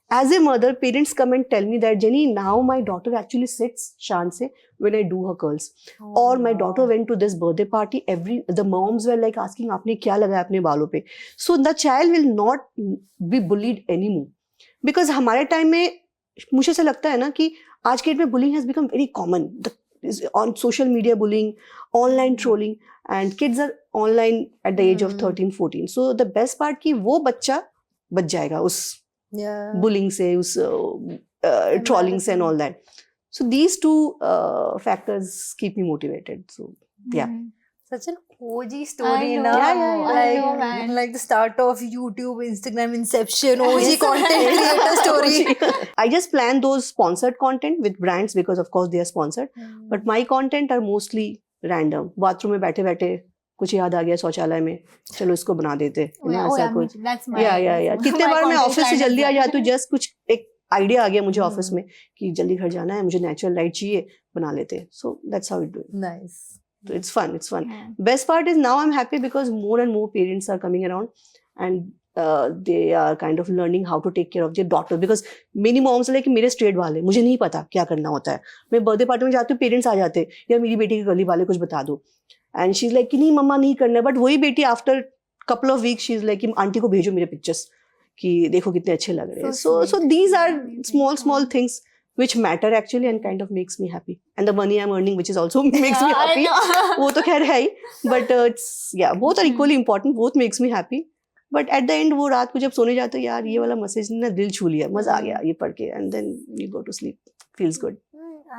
[SPEAKER 1] as a mother, parents come and tell me that Jenny, now my daughter actually sits Shan se when I do her curls. Or my daughter went to this birthday party. The moms were like asking, "आपने क्या लगाया अपने बालों पे?" So the child will not be bullied anymore. Because हमारे time में मुझे ऐसा लगता है ना कि आज के डेट में bullying has become very common. On social media bullying, online trolling, and kids are online at the age of 13, 14. So the best part कि वो बच्चा बच जाएगा उस bullying से, उस trolling से and all that. So these two factors keep me motivated. So yeah.
[SPEAKER 3] Such an OG story,
[SPEAKER 2] I know,
[SPEAKER 3] na?
[SPEAKER 2] I know, man.
[SPEAKER 3] Like the start of YouTube, Instagram, Inception, OG content creator story.
[SPEAKER 1] I just plan those sponsored content with brands because of course they are sponsored. But my content are mostly random. Bathroom में बैठे बैठे कुछ याद आ गया शौचालय में, चलो इसको बना देते. ऐसा कुछ. या कितने बार मैं ऑफिस से जल्दी आ जाती हूँ, जस्ट कुछ एक आइडिया आ गया मुझे ऑफिस में कि जल्दी घर जाना है, मुझे नेचुरल लाइट चाहिए, बना लेते. So that's how we do it.
[SPEAKER 3] Nice.
[SPEAKER 1] So it's fun. It's fun. Best part is now I'm happy because more and more parents are coming around and they are kind of learning how to take care of their daughter. Because many moms are like मेरे straight वाले, मुझे नहीं पता क्या करना होता है. मैं बर्थडे पार्टी में जाती हूँ, पेरेंट्स आ जाते हैं, या मेरी बेटी के गली वाले कुछ बता दो. And she's like कि नहीं मम्मा नहीं करना. But वही बेटी after couple of weeks she's like कि आंटी को भेजो मेरे pictures कि देखो कितने अच्छे लग रहे हैं. So these are small things which matter actually and kind of makes me happy. And the money I'm earning, which is also makes me happy. वो तो खैर है ही. But it's both are equally important. Both makes me happy. But at the end वो रात को जब सोने जाते हो, यार ये वाला मैसेज ने ना दिल छू लिया, मजा आ गया ये पढ़ के, and then you go to sleep, feels good.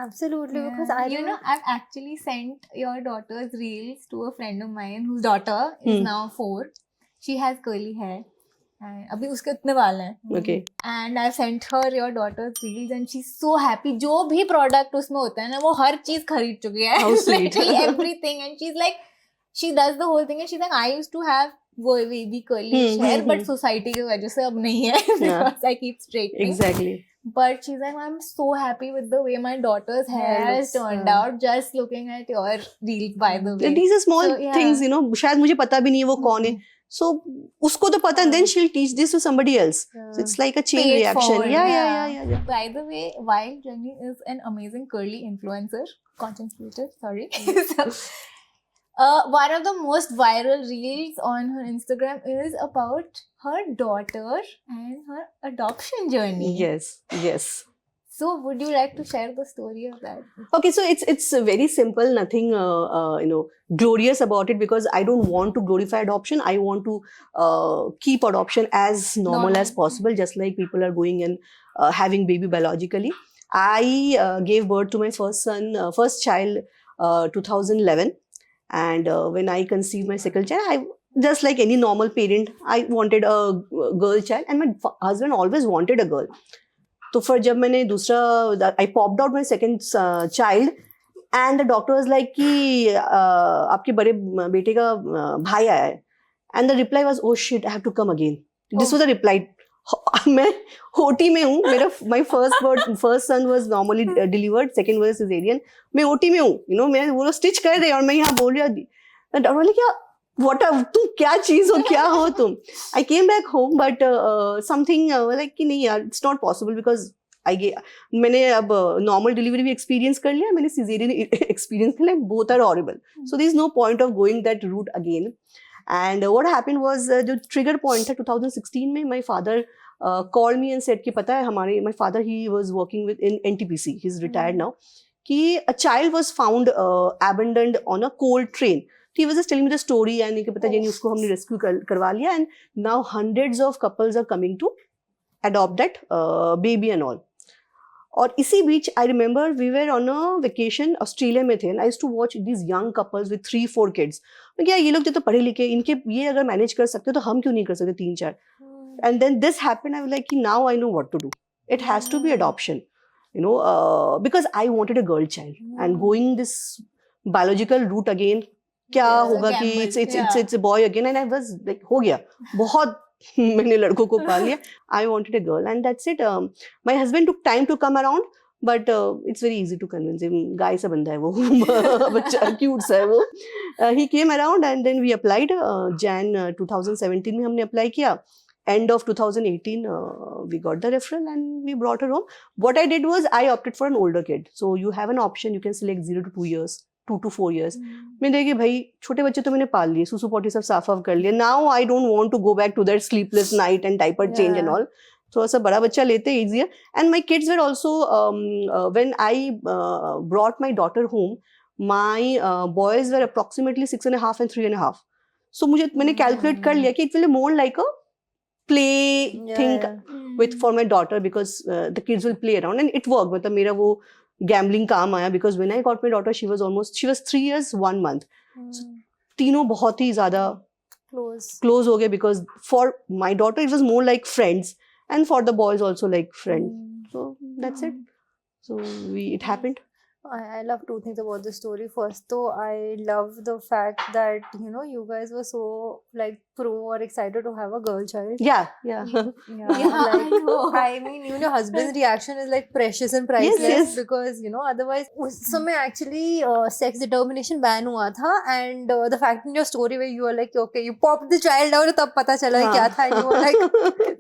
[SPEAKER 3] Absolutely, because
[SPEAKER 2] you know, I've actually sent your daughter's reels to a friend of mine whose daughter is now 4. She has curly hair. And अभी उसके इतने बाल हैं.
[SPEAKER 1] Okay.
[SPEAKER 2] And I sent her your daughter's reels and she's so happy. जो भी product उसमें होता है ना, वो हर चीज खरीद चुकी है.
[SPEAKER 1] How sweet.
[SPEAKER 2] Literally everything. And she's like, she does the whole thing and she's like, I used to have wavy curly hair, but society की वजह से अब नहीं है because I keep straightening.
[SPEAKER 1] Exactly.
[SPEAKER 2] But she's like, I'm so happy with the way my daughter's hair has turned out just looking at your reels, by the way.
[SPEAKER 1] These are small
[SPEAKER 2] So, yeah.
[SPEAKER 1] things, you know. शायद मुझे पता भी नहीं है वो कौन है. So उसको तो पता, and then she'll teach this to somebody else. So it's like a chain
[SPEAKER 2] Paid
[SPEAKER 1] reaction.
[SPEAKER 2] forward,
[SPEAKER 1] Yeah.
[SPEAKER 2] By the way, while Jenny is an amazing curly influencer, content creator, sorry. So, one of the most viral reels on her Instagram is about her daughter and her adoption journey.
[SPEAKER 1] Yes.
[SPEAKER 2] So would you like to share the story of that?
[SPEAKER 1] Okay, so it's very simple, nothing glorious about it, because I don't want to glorify adoption. I want to keep adoption as normal as possible, just like people are going and having baby biologically. I gave birth to my first child 2011, and when I conceived my second child, I just like any normal parent, I wanted a girl child, and my husband always wanted a girl. तो फिर जब मैंने दूसरा I popped out my second child and the doctor was like कि आपके बड़े बेटे का भाई आया है, and the reply was, oh shit, I have to come again. This was the reply. मैं OT में हूँ, मेरा my first son was normally delivered, second was cesarean. मैं OT में हूँ, you know, मैं वो stitch कर रहे हैं और मैं यहाँ बोल रही हूँ. डॉक्टर बोले क्या तुम क्या चीज हो, क्या हो तुम. I came back home, but something like कि नहीं यार, it's not possible because मैंने अब normal delivery भी experience कर लिया, मैंने cesarean experience कर लिया, both are horrible. So there is no point of going that route again. And what happened was जो trigger point था 2016 में, my father called me and said कि पता है my father, he was working in NTPC, he's retired now, कि a child was found abandoned on a coal train. He was just telling me the story and कि पता jenny उसको हमने rescue करवा लिया, and now hundreds of couples are coming to adopt that baby and all. और इसी बीच I remember we were on a vacation Australia में थे, and I used to watch these young couples with 3-4 kids. मैं क्या ये लोग जो तो पढ़े लिखे, इनके ये अगर मैनेज कर सकते तो हम क्यों नहीं कर सकते 3-4. And then this happened, I was like now I know what to do. It has to be adoption, because I wanted a girl child, and going this biological route again, क्या
[SPEAKER 2] Yeah,
[SPEAKER 1] होगा कि
[SPEAKER 2] gamble,
[SPEAKER 1] it's a boy again, and I was like, हो गया बहुत मैंने लड़कों को पाल लिया. I wanted a girl, and that's it. My husband took time to come around, but it's very easy to convince him. गाय सा बंदा है वो, बच्चा क्यूट सा है वो. He came around, and then we applied. Jan 2017 में हमने अप्लाई किया. End of 2018, we got the referral and we brought her home. What I did was I opted for an older kid. So you have an option. You can select 0 to 2 years, 2 to 4 years. मैंने देखिए भाई छोटे बच्चे तो मैंने पाल लिए, सुसु पोटी सब साफ कर लिए. Now I don't want to go back to that sleepless night and diaper change and all. थोड़ा सा बड़ा बच्चा लेते easier. And my kids were also when I brought my daughter home, my boys were approximately 6.5 and 3.5. So मैंने calculate कर लिया कि it will be more like a play thing with for my daughter, because the kids will play around, and it worked. मतलब मेरा वो gambling काम आया, because when I got my daughter she was 3 years 1 month. So, तीनों बहुत ही ज़्यादा close हो गए, because for my daughter it was more like friends, and for the boys also like friends. So that's it. So it happened.
[SPEAKER 3] I love two things about this story. First, though, I love the fact that you guys were so like pro or excited to have a girl child.
[SPEAKER 1] Yeah.
[SPEAKER 3] Yeah,
[SPEAKER 2] I know.
[SPEAKER 3] I mean, even your husband's reaction is like precious and priceless.
[SPEAKER 1] Yes.
[SPEAKER 3] Because otherwise, उस समय actually sex determination ban हुआ था, and the fact in your story where you were like, okay, you popped the child out, तब पता चला है क्या था, and you were like,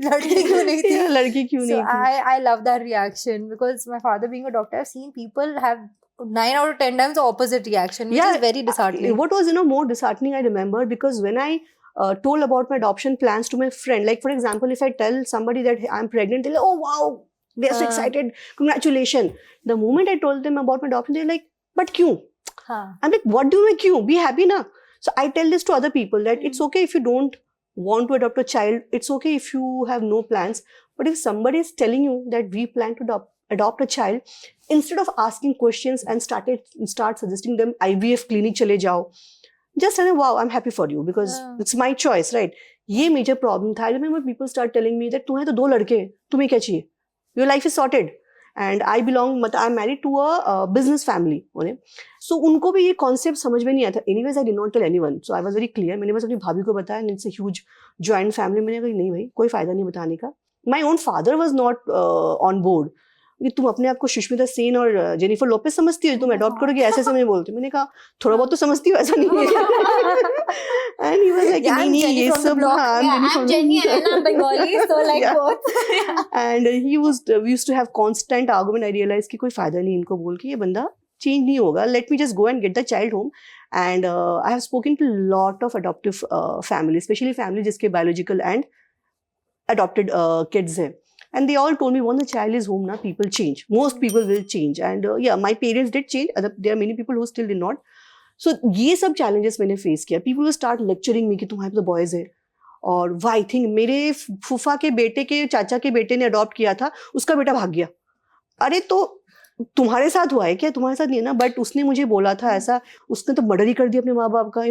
[SPEAKER 3] लड़की क्यों नहीं थी?
[SPEAKER 1] Yeah, लड़की क्यों
[SPEAKER 3] So
[SPEAKER 1] नहीं थी?
[SPEAKER 3] I love that reaction, because my father being a doctor, I've seen people have 9 out of 10 times the opposite reaction, which is very disheartening.
[SPEAKER 1] What was more disheartening, I remember, because when I told about my adoption plans to my friend, like for example, if I tell somebody that I'm pregnant, they're like, oh wow, they're so excited, congratulations. The moment I told them about my adoption, they're like, but kyun? I'm like, what do you mean kyun? Be happy na. So I tell this to other people, that it's okay if you don't want to adopt a child, it's okay if you have no plans, but if somebody is telling you that we plan to adopt a child, instead of asking questions and start suggesting them IVF clinic chale jao, just tell them, wow, I'm happy for you, because it's my choice, right? ये major problem था. I remember people start telling me that तुम्हें तो 2 लड़के, तुम्हें क्या चाहिए? Your life is sorted. And I'm married to a business family. So उनको भी ये concept समझ में नहीं आया था. Anyways, I did not tell anyone. So I was very clear. मैंने बस अपनी भाभी को बताया, and it's a huge joint family. मैंने कहा नहीं भाई, कोई फायदा नहीं बताने का. My own father was not on board. कि तुम अपने आप को सुष्मिता सेन और जेनिफर लोपेज समझती हो, तुम अडॉप्ट करोगे, ऐसे समय बोलते. मैंने कहा थोड़ा बहुत तो समझती हो, ऐसा नहीं है. And he was like, नहीं ये सब,
[SPEAKER 2] I'm Jenny and I'm Bengali, so like both.
[SPEAKER 1] And we used to have constant argument. I realized कि कोई फायदा नहीं इनको बोल के, ये बंदा change नहीं होगा. Let me just go and get the child home. And I have spoken to a lot of adoptive families, especially families जिसके biological and adopted kids हैं. And they all told me, when the child is home, people change. Most people will change. And my parents did change. There are many people who still did not. So, ये सब challenges मैंने face किया. People will start lecturing me कि तुम्हारे तो boys है. और I think मेरे फूफा के बेटे के चाचा के बेटे ने adopt किया था, उसका बेटा भाग गया. अरे तो तुम्हारे साथ हुआ है क्या? तुम्हारे साथ नहीं है ना. बट उसने मुझे बोला था ऐसा, उसने तो मर्डर ही कर दिया अपने माँ बाप का.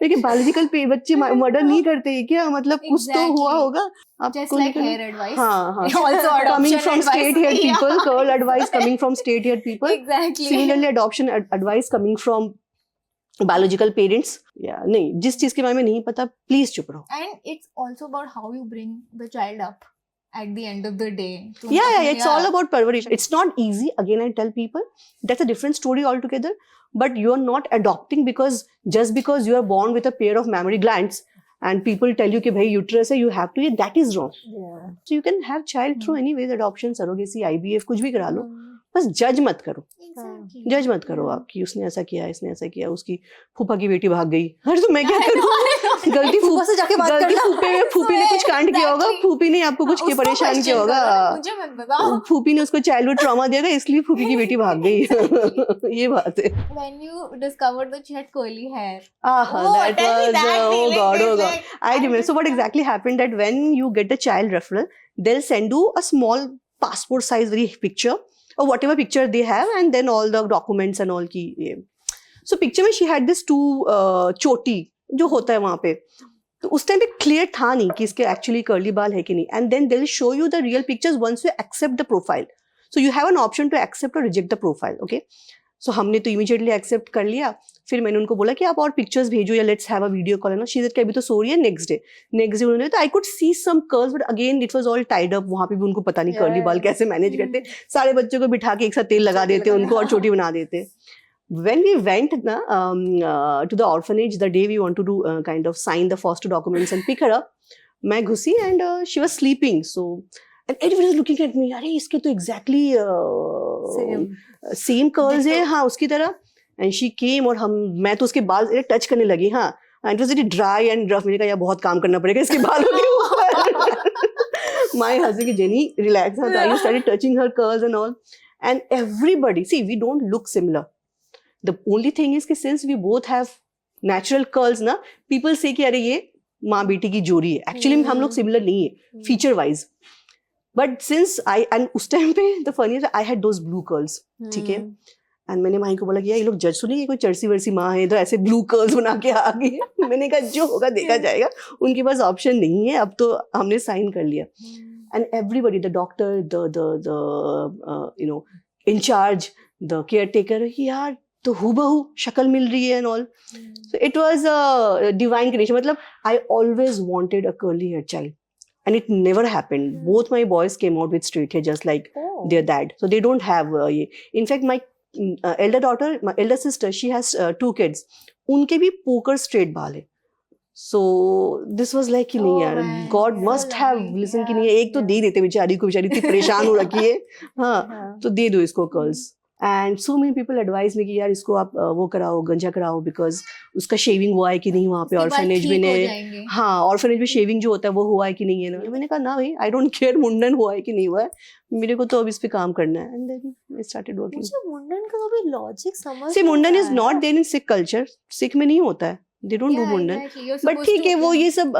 [SPEAKER 1] लेकिन बायोलॉजिकल बच्चे मर्डर नहीं करते क्या? मतलब कुछ तो हुआ होगा.
[SPEAKER 2] Just like hair advice.
[SPEAKER 1] हाँ.
[SPEAKER 2] Also adoption
[SPEAKER 1] Coming from
[SPEAKER 2] advice.
[SPEAKER 1] straight-haired people, curl advice coming from straight-haired people.
[SPEAKER 2] Exactly.
[SPEAKER 1] Similarly, adoption advice coming from biological parents. Yeah, नहीं, जिस चीज के बारे में नहीं पता, please चुप रहो.
[SPEAKER 2] And it's also about how you bring the child up at the end of the day.
[SPEAKER 1] Yeah, it's all about perversion. It's not easy. Again, I tell people that's a different story altogether. But you're not adopting just because you are born with a pair of mammary glands and people tell you कि भाई uterus है, you have to. That is wrong.
[SPEAKER 3] Yeah.
[SPEAKER 1] So you can have child through any ways, adoption, surrogacy, IVF, कुछ भी करा लो. बस जज मत करो.
[SPEAKER 2] Exactly.
[SPEAKER 1] जज मत करो आप कि उसने ऐसा किया, इसने ऐसा किया, उसकी फूफा की बेटी भाग गई. अरे तो मैं क्या करूँ? गलती
[SPEAKER 3] फूफा से जाके बात
[SPEAKER 1] गलती
[SPEAKER 3] करना.
[SPEAKER 1] फूफी ने कुछ कांड किया होगा. फूफी ने आपको कुछ के परेशान किया होगा.
[SPEAKER 2] मुझे मत बताओ.
[SPEAKER 1] फूफी ने उसको चाइल्डहुड ट्रॉमा दिया था, इसलिए फूफी की बेटी भाग गई. ये बात है.
[SPEAKER 2] When you discovered that she had curly hair.
[SPEAKER 1] That
[SPEAKER 2] tell me
[SPEAKER 1] was
[SPEAKER 2] that
[SPEAKER 1] oh
[SPEAKER 2] feeling.
[SPEAKER 1] god, oh
[SPEAKER 2] It's
[SPEAKER 1] god.
[SPEAKER 2] like,
[SPEAKER 1] I remember. So what exactly happened that when you get a child referral, they'll send you a small passport size very picture or whatever picture they have, and then all the documents and all की. So picture में she had this 2 choti जो होता है वहाँ पे. तो उस time पे क्लियर था नहीं कि इसके एक्चुअली कर्ली बाल है कि नहीं. And then they will show you the real pictures once you accept the profile. So you have an option to accept और reject the profile. Okay, so हमने तो इमीडिएटली एक्सेप्ट कर लिया. फिर मैंने उनको बोला कि आप और पिक्चर्स भेजो या let's have a video call. ना शी सेड कि अभी तो सो रही है. नेक्स्ट डे उन्होंने, तो I could see some curls but again it was all tied up. वहां पे भी उनको पता नहीं कर्ली बाल कैसे मैनेज करते. सारे बच्चों को बिठा के एक साथ तेल लगा देते उनको और छोटी बना देते. When we went to the orphanage, the day we want to do kind of sign the foster documents and pick her up, मैं घुसी and she was sleeping. So and everybody was looking at me. अरे इसके तो exactly same curls है, हाँ उसकी तरह. And she came और मैं तो उसके बाल टच करने लगी. हाँ, and it was very dry and rough. मैंने कहा यार बहुत काम करना पड़ेगा इसके बालों के ऊपर. My husband की Jenny relax. I started touching her curls and all. And everybody, see, we don't look similar. The only thing is कि since we both have natural curls ना, people say कि अरे ये माँ बेटी की जोड़ी है. Actually हम लोग similar नहीं है feature wise. But since and उस time पे the funniest, I had those blue curls. ठीक है. And मैंने माही को बोला कि यार ये लोग जज सुनिए, कोई चर्सी वर्सी माँ है तो ऐसे blue curls बना के आ गई. मैंने कहा जो होगा देखा जाएगा. उनके पास ऑप्शन नहीं है. अब तो हमने साइन कर लिया. And everybody, the doctor, the in charge, the caretaker, यार तो हूबहू शक्ल मिल रही है and all. So it was a divine creation. मतलब I always wanted a curly haired child and it never happened. Both my boys came out with straight hair just like their dad. So they don't have ये. In fact, my elder daughter, my elder sister, she has 2 kids. उनके भी poker straight बाल है. So this was like कि नहीं यार, God must have listened कि नहीं एक तो दे देते बेचारी को, बेचारी इतनी परेशान हो रखी है. हाँ, तो दे दो इसको curls. And so many people advise me कि यार इसको आप वो कराओ, गंजा कराओ, because उसका शेविंग हुआ है कि नहीं वहाँ पे ऑर्फनेज में ने. हाँ, ऑर्फनेज में शेविंग जो होता है वो हुआ है कि नहीं है ना. मैंने कहा ना भाई, आई डोंट केयर मुंडन हुआ है कि नहीं हुआ है, मेरे को तो अब इस पे काम करना है. And then I started working.
[SPEAKER 2] मुझे मुंडन का कभी लॉजिक समझ
[SPEAKER 1] सी mundan is not there in Sikh culture. Sikh में नहीं होता है, they don't do mundan. But ठीक है, वो ये सब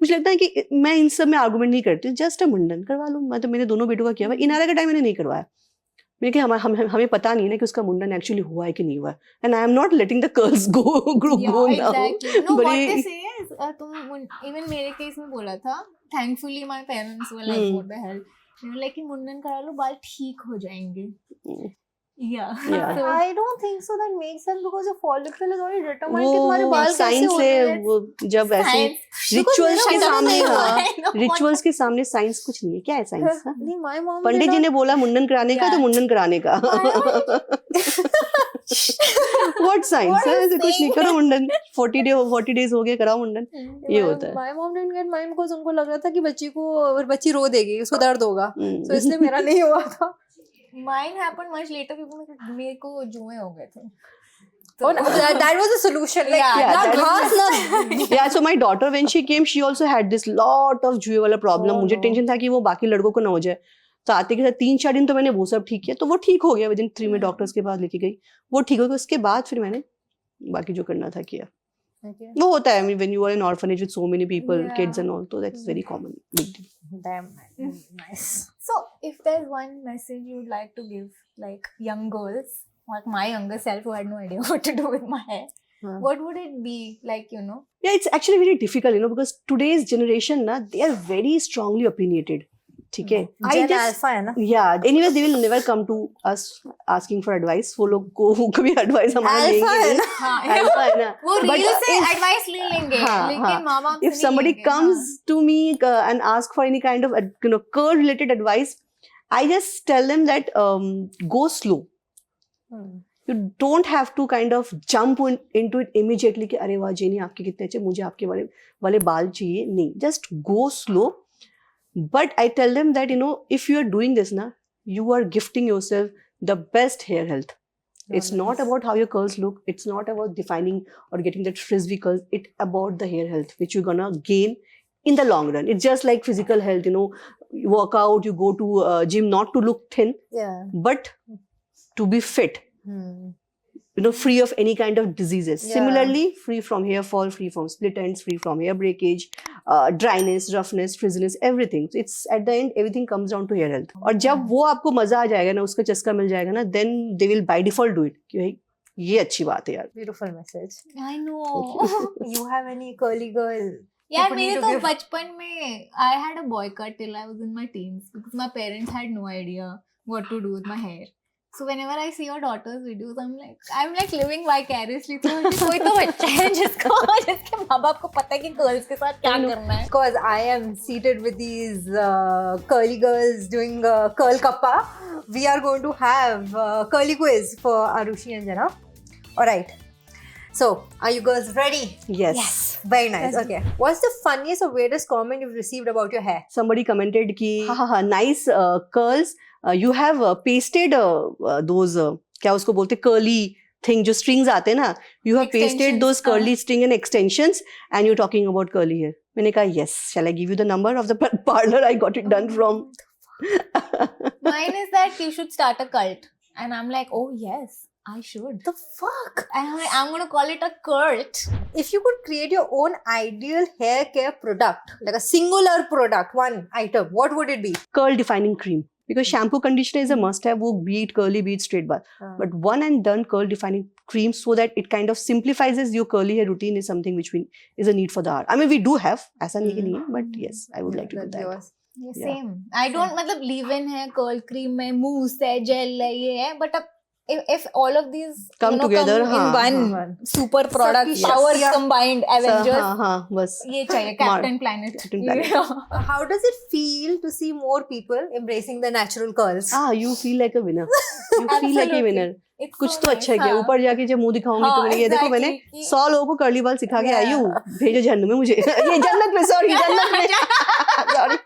[SPEAKER 1] मुझे लगता है कि मैं इन सब में आर्गुमेंट नहीं करती. जस्ट अ मुंडन करवा लो. मैं तो मेरे दोनों बेटों का किया हुआ. इनारा का टाइम मैंने नहीं करवाया. मैंने कहा हमें पता नहीं है ना कि उसका मुंडन एक्चुअली हुआ है कि नहीं हुआ है. And I am not letting the curls go now.
[SPEAKER 2] तुम इवन मेरे केस में बोला था, thankfully my parents were like what the hell, लेकिन मुंडन करा लो बाल ठीक हो जाएंगे. Yeah.
[SPEAKER 3] So, I don't think so. That makes sense because your follicle is already determined कि तुम्हारे बाल कैसे हो रहे हैं.
[SPEAKER 1] वो जब ऐसे रिचुअल्स के सामने, रिचुअल्स के सामने साइंस कुछ नहीं है. क्या है साइंस?
[SPEAKER 3] नहीं, my mom
[SPEAKER 1] पंडित जी ने बोला मुंडन कराने का तो मुंडन कराने का. What science है? ऐसे कुछ नहीं. करो मुंडन. 40 days हो गए, कराओ मुंडन. ये होता है.
[SPEAKER 3] My mom didn't get mine because उनको लग रहा था कि बच्ची रो देगी, उसको दर्द होगा. So इसलिए मेरा नहीं हुआ था.
[SPEAKER 2] Mine happened much later because मेरे को जुए हो गए थे.
[SPEAKER 3] Oh, that was the solution. Like,
[SPEAKER 1] yeah, so my daughter when she came, she also had this lot of जुए वाला problem. मुझे टेंशन था कि वो बाकी लड़कों को ना हो जाए. तो आते के साथ 3-4 दिन तो मैंने वो सब ठीक किया, तो वो ठीक हो गया. विदिन 3 में डॉक्टर्स के पास लेके गई, वो ठीक हो गया. उसके बाद फिर मैंने बाकी जो करना था किया. वो होता है when you are in orphanage with so many people, kids and all, so that's very common. Big deal.
[SPEAKER 3] Damn, nice.
[SPEAKER 2] So if there's one message you'd like to give like young girls, like my younger self who had no idea what to do with my hair, what would it be like,
[SPEAKER 1] Yeah, it's actually very difficult, because today's generation na, they are very strongly opinionated. ठीक है.
[SPEAKER 3] Gen Alpha है ना.
[SPEAKER 1] Yeah. Anyways, they will never come to us asking for advice. वो लोग को कभी advice हमारा लेंगे नहीं. Alpha है ना.
[SPEAKER 2] वो real से advice ले लेंगे. लेकिन माँ बाप से
[SPEAKER 1] if somebody comes to me and ask for any kind of curl related advice, I just tell them that go slow. You don't have to kind of jump into it immediately कि अरे वाह jenny आपके कितने अच्छे, मुझे आपके वाले बाल चाहिए. नहीं, just go slow. But I tell them that, if you are doing this, you are gifting yourself the best hair health. It's not about how your curls look. It's not about defining or getting that frizzy curls. It's about the hair health, which you're going to gain in the long run. It's just like physical health, you work out, you go to gym, not to look thin, but to be fit. Free of any kind of diseases. Similarly, free from hair fall, free from split ends, free from hair breakage, dryness, roughness, frizziness, everything. So it's at the end, everything comes down to hair health. और जब वो आपको मजा आ जाएगा ना, उसका चस्का मिल जाएगा ना, then they will by default do it. कि भाई ये अच्छी बात है यार.
[SPEAKER 3] Beautiful message.
[SPEAKER 2] I know.
[SPEAKER 3] You have any curly girl
[SPEAKER 2] यार
[SPEAKER 3] People need
[SPEAKER 2] मेरे
[SPEAKER 3] to
[SPEAKER 2] तो
[SPEAKER 3] give-
[SPEAKER 2] बचपन में I had a boycott till I was in my teens because my parents had no idea what to do with my hair. So whenever I see your daughter's videos, I'm like living vicariously through her. कोई तो बच्चा है जिसके माँ बाप को पता है कि गर्ल्स के साथ क्या करना है.
[SPEAKER 3] Because I am seated with these curly girls doing curl kappa. We are going to have curly quiz for Arushi and Jana. All right. So, are you girls ready?
[SPEAKER 1] Yes.
[SPEAKER 3] Very nice. Okay. What's the funniest or weirdest comment you've received about your hair?
[SPEAKER 1] Somebody commented ki ha nice curls. You have pasted those क्या उसको बोलते curly thing जो strings आते हैं ना. You have pasted
[SPEAKER 2] Extensions,
[SPEAKER 1] those curly string and extensions, and you're talking about curly hair. मैंने कहा yes. Shall I give you the number of the parlor I got it done from?
[SPEAKER 2] Mine is that you should start a cult. And I'm like, oh yes, I should.
[SPEAKER 3] The fuck?
[SPEAKER 2] And I'm like, I'm going to call it a cult.
[SPEAKER 3] If you could create your own ideal hair care product, like a singular product, one item, what would it be?
[SPEAKER 1] Curl defining cream. Because shampoo conditioner is a must have, wo be it curly, be it straight bar. But one and done curl defining cream so that it kind of simplifies your curly hair routine is something which is a need for the hour. I mean, we do have, ऐसा नहीं कि नहीं है, but yes, I would like to do
[SPEAKER 3] That's
[SPEAKER 1] that.
[SPEAKER 3] yours.
[SPEAKER 2] Yeah,
[SPEAKER 1] Yeah.
[SPEAKER 2] same. I don't मतलब leave-in है, curl cream है, mousse है, gel है, ये है. But अब if all of these
[SPEAKER 1] Come together,
[SPEAKER 2] come
[SPEAKER 1] हाँ,
[SPEAKER 2] in one
[SPEAKER 3] हाँ.
[SPEAKER 2] super product,
[SPEAKER 3] Yes.
[SPEAKER 2] powers
[SPEAKER 3] Yeah.
[SPEAKER 2] combined, Avengers,
[SPEAKER 1] हाँ, बस.
[SPEAKER 2] ये चाहिए Captain Planet.
[SPEAKER 1] Captain Planet.
[SPEAKER 2] Yeah.
[SPEAKER 3] How does it feel to see more people embracing the natural curls?
[SPEAKER 1] You feel like a winner. You feel like a
[SPEAKER 2] Absolutely.
[SPEAKER 1] winner.
[SPEAKER 2] It's
[SPEAKER 1] कुछ
[SPEAKER 2] so
[SPEAKER 1] तो अच्छा
[SPEAKER 2] nice,
[SPEAKER 1] किया.
[SPEAKER 2] हाँ.
[SPEAKER 1] ऊपर जाके जब मुंह दिखाऊंगी तो मैंने ये देखो मैंने
[SPEAKER 2] exactly.
[SPEAKER 1] 100 लोगों को कर्ली बाल सिखा के आई
[SPEAKER 3] Yeah.
[SPEAKER 1] हूँ. भेजो जहन्नुम में मुझे. ये जन्नत में, sorry, जन्नत में. Sorry.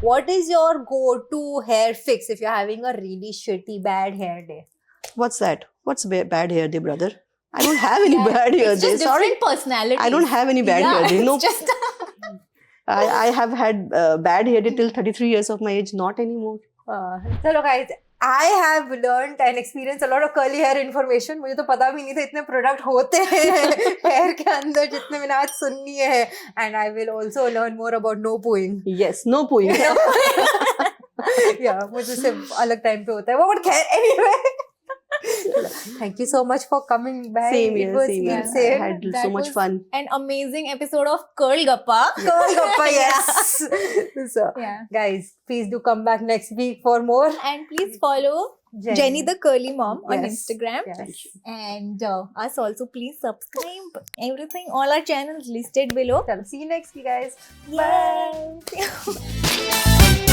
[SPEAKER 3] What is your go-to hair fix if you're having a really shitty bad hair day?
[SPEAKER 1] What's that? What's bad hair day, brother? I don't have any bad hair
[SPEAKER 2] It's
[SPEAKER 1] day.
[SPEAKER 2] just
[SPEAKER 1] Sorry.
[SPEAKER 2] different personalities.
[SPEAKER 1] I don't have any bad
[SPEAKER 2] yeah,
[SPEAKER 1] hair day. No,
[SPEAKER 2] It's just
[SPEAKER 1] I have had bad hair day till 33 years of my age. Not anymore.
[SPEAKER 3] Hello guys, I have learned and experienced a lot of curly hair information. मुझे तो पता भी नहीं था इतने product होते हैं hair के अंदर जितने मैंने आज सुन लिए हैं. And I will also learn more about no pooing.
[SPEAKER 1] Yes, no pooing.
[SPEAKER 3] Yeah, मुझे सिर्फ अलग टाइम पे होता है वो. But खैर, anyway. Thank you so much for coming back.
[SPEAKER 1] Same
[SPEAKER 3] It
[SPEAKER 1] here,
[SPEAKER 3] was
[SPEAKER 1] same here. I
[SPEAKER 3] insane.
[SPEAKER 1] had
[SPEAKER 2] That
[SPEAKER 1] so much
[SPEAKER 2] was-
[SPEAKER 1] fun.
[SPEAKER 2] an amazing episode of Curl Gappa.
[SPEAKER 3] Curl Gappa, yes. So,
[SPEAKER 2] Yeah.
[SPEAKER 3] guys, please do come back next week for more.
[SPEAKER 2] And please follow Jenny the Curly Mom on
[SPEAKER 3] Yes.
[SPEAKER 2] Instagram.
[SPEAKER 3] Yes.
[SPEAKER 2] And us also, please subscribe. Everything, all our channels listed below.
[SPEAKER 3] See you next week, guys.
[SPEAKER 2] Bye.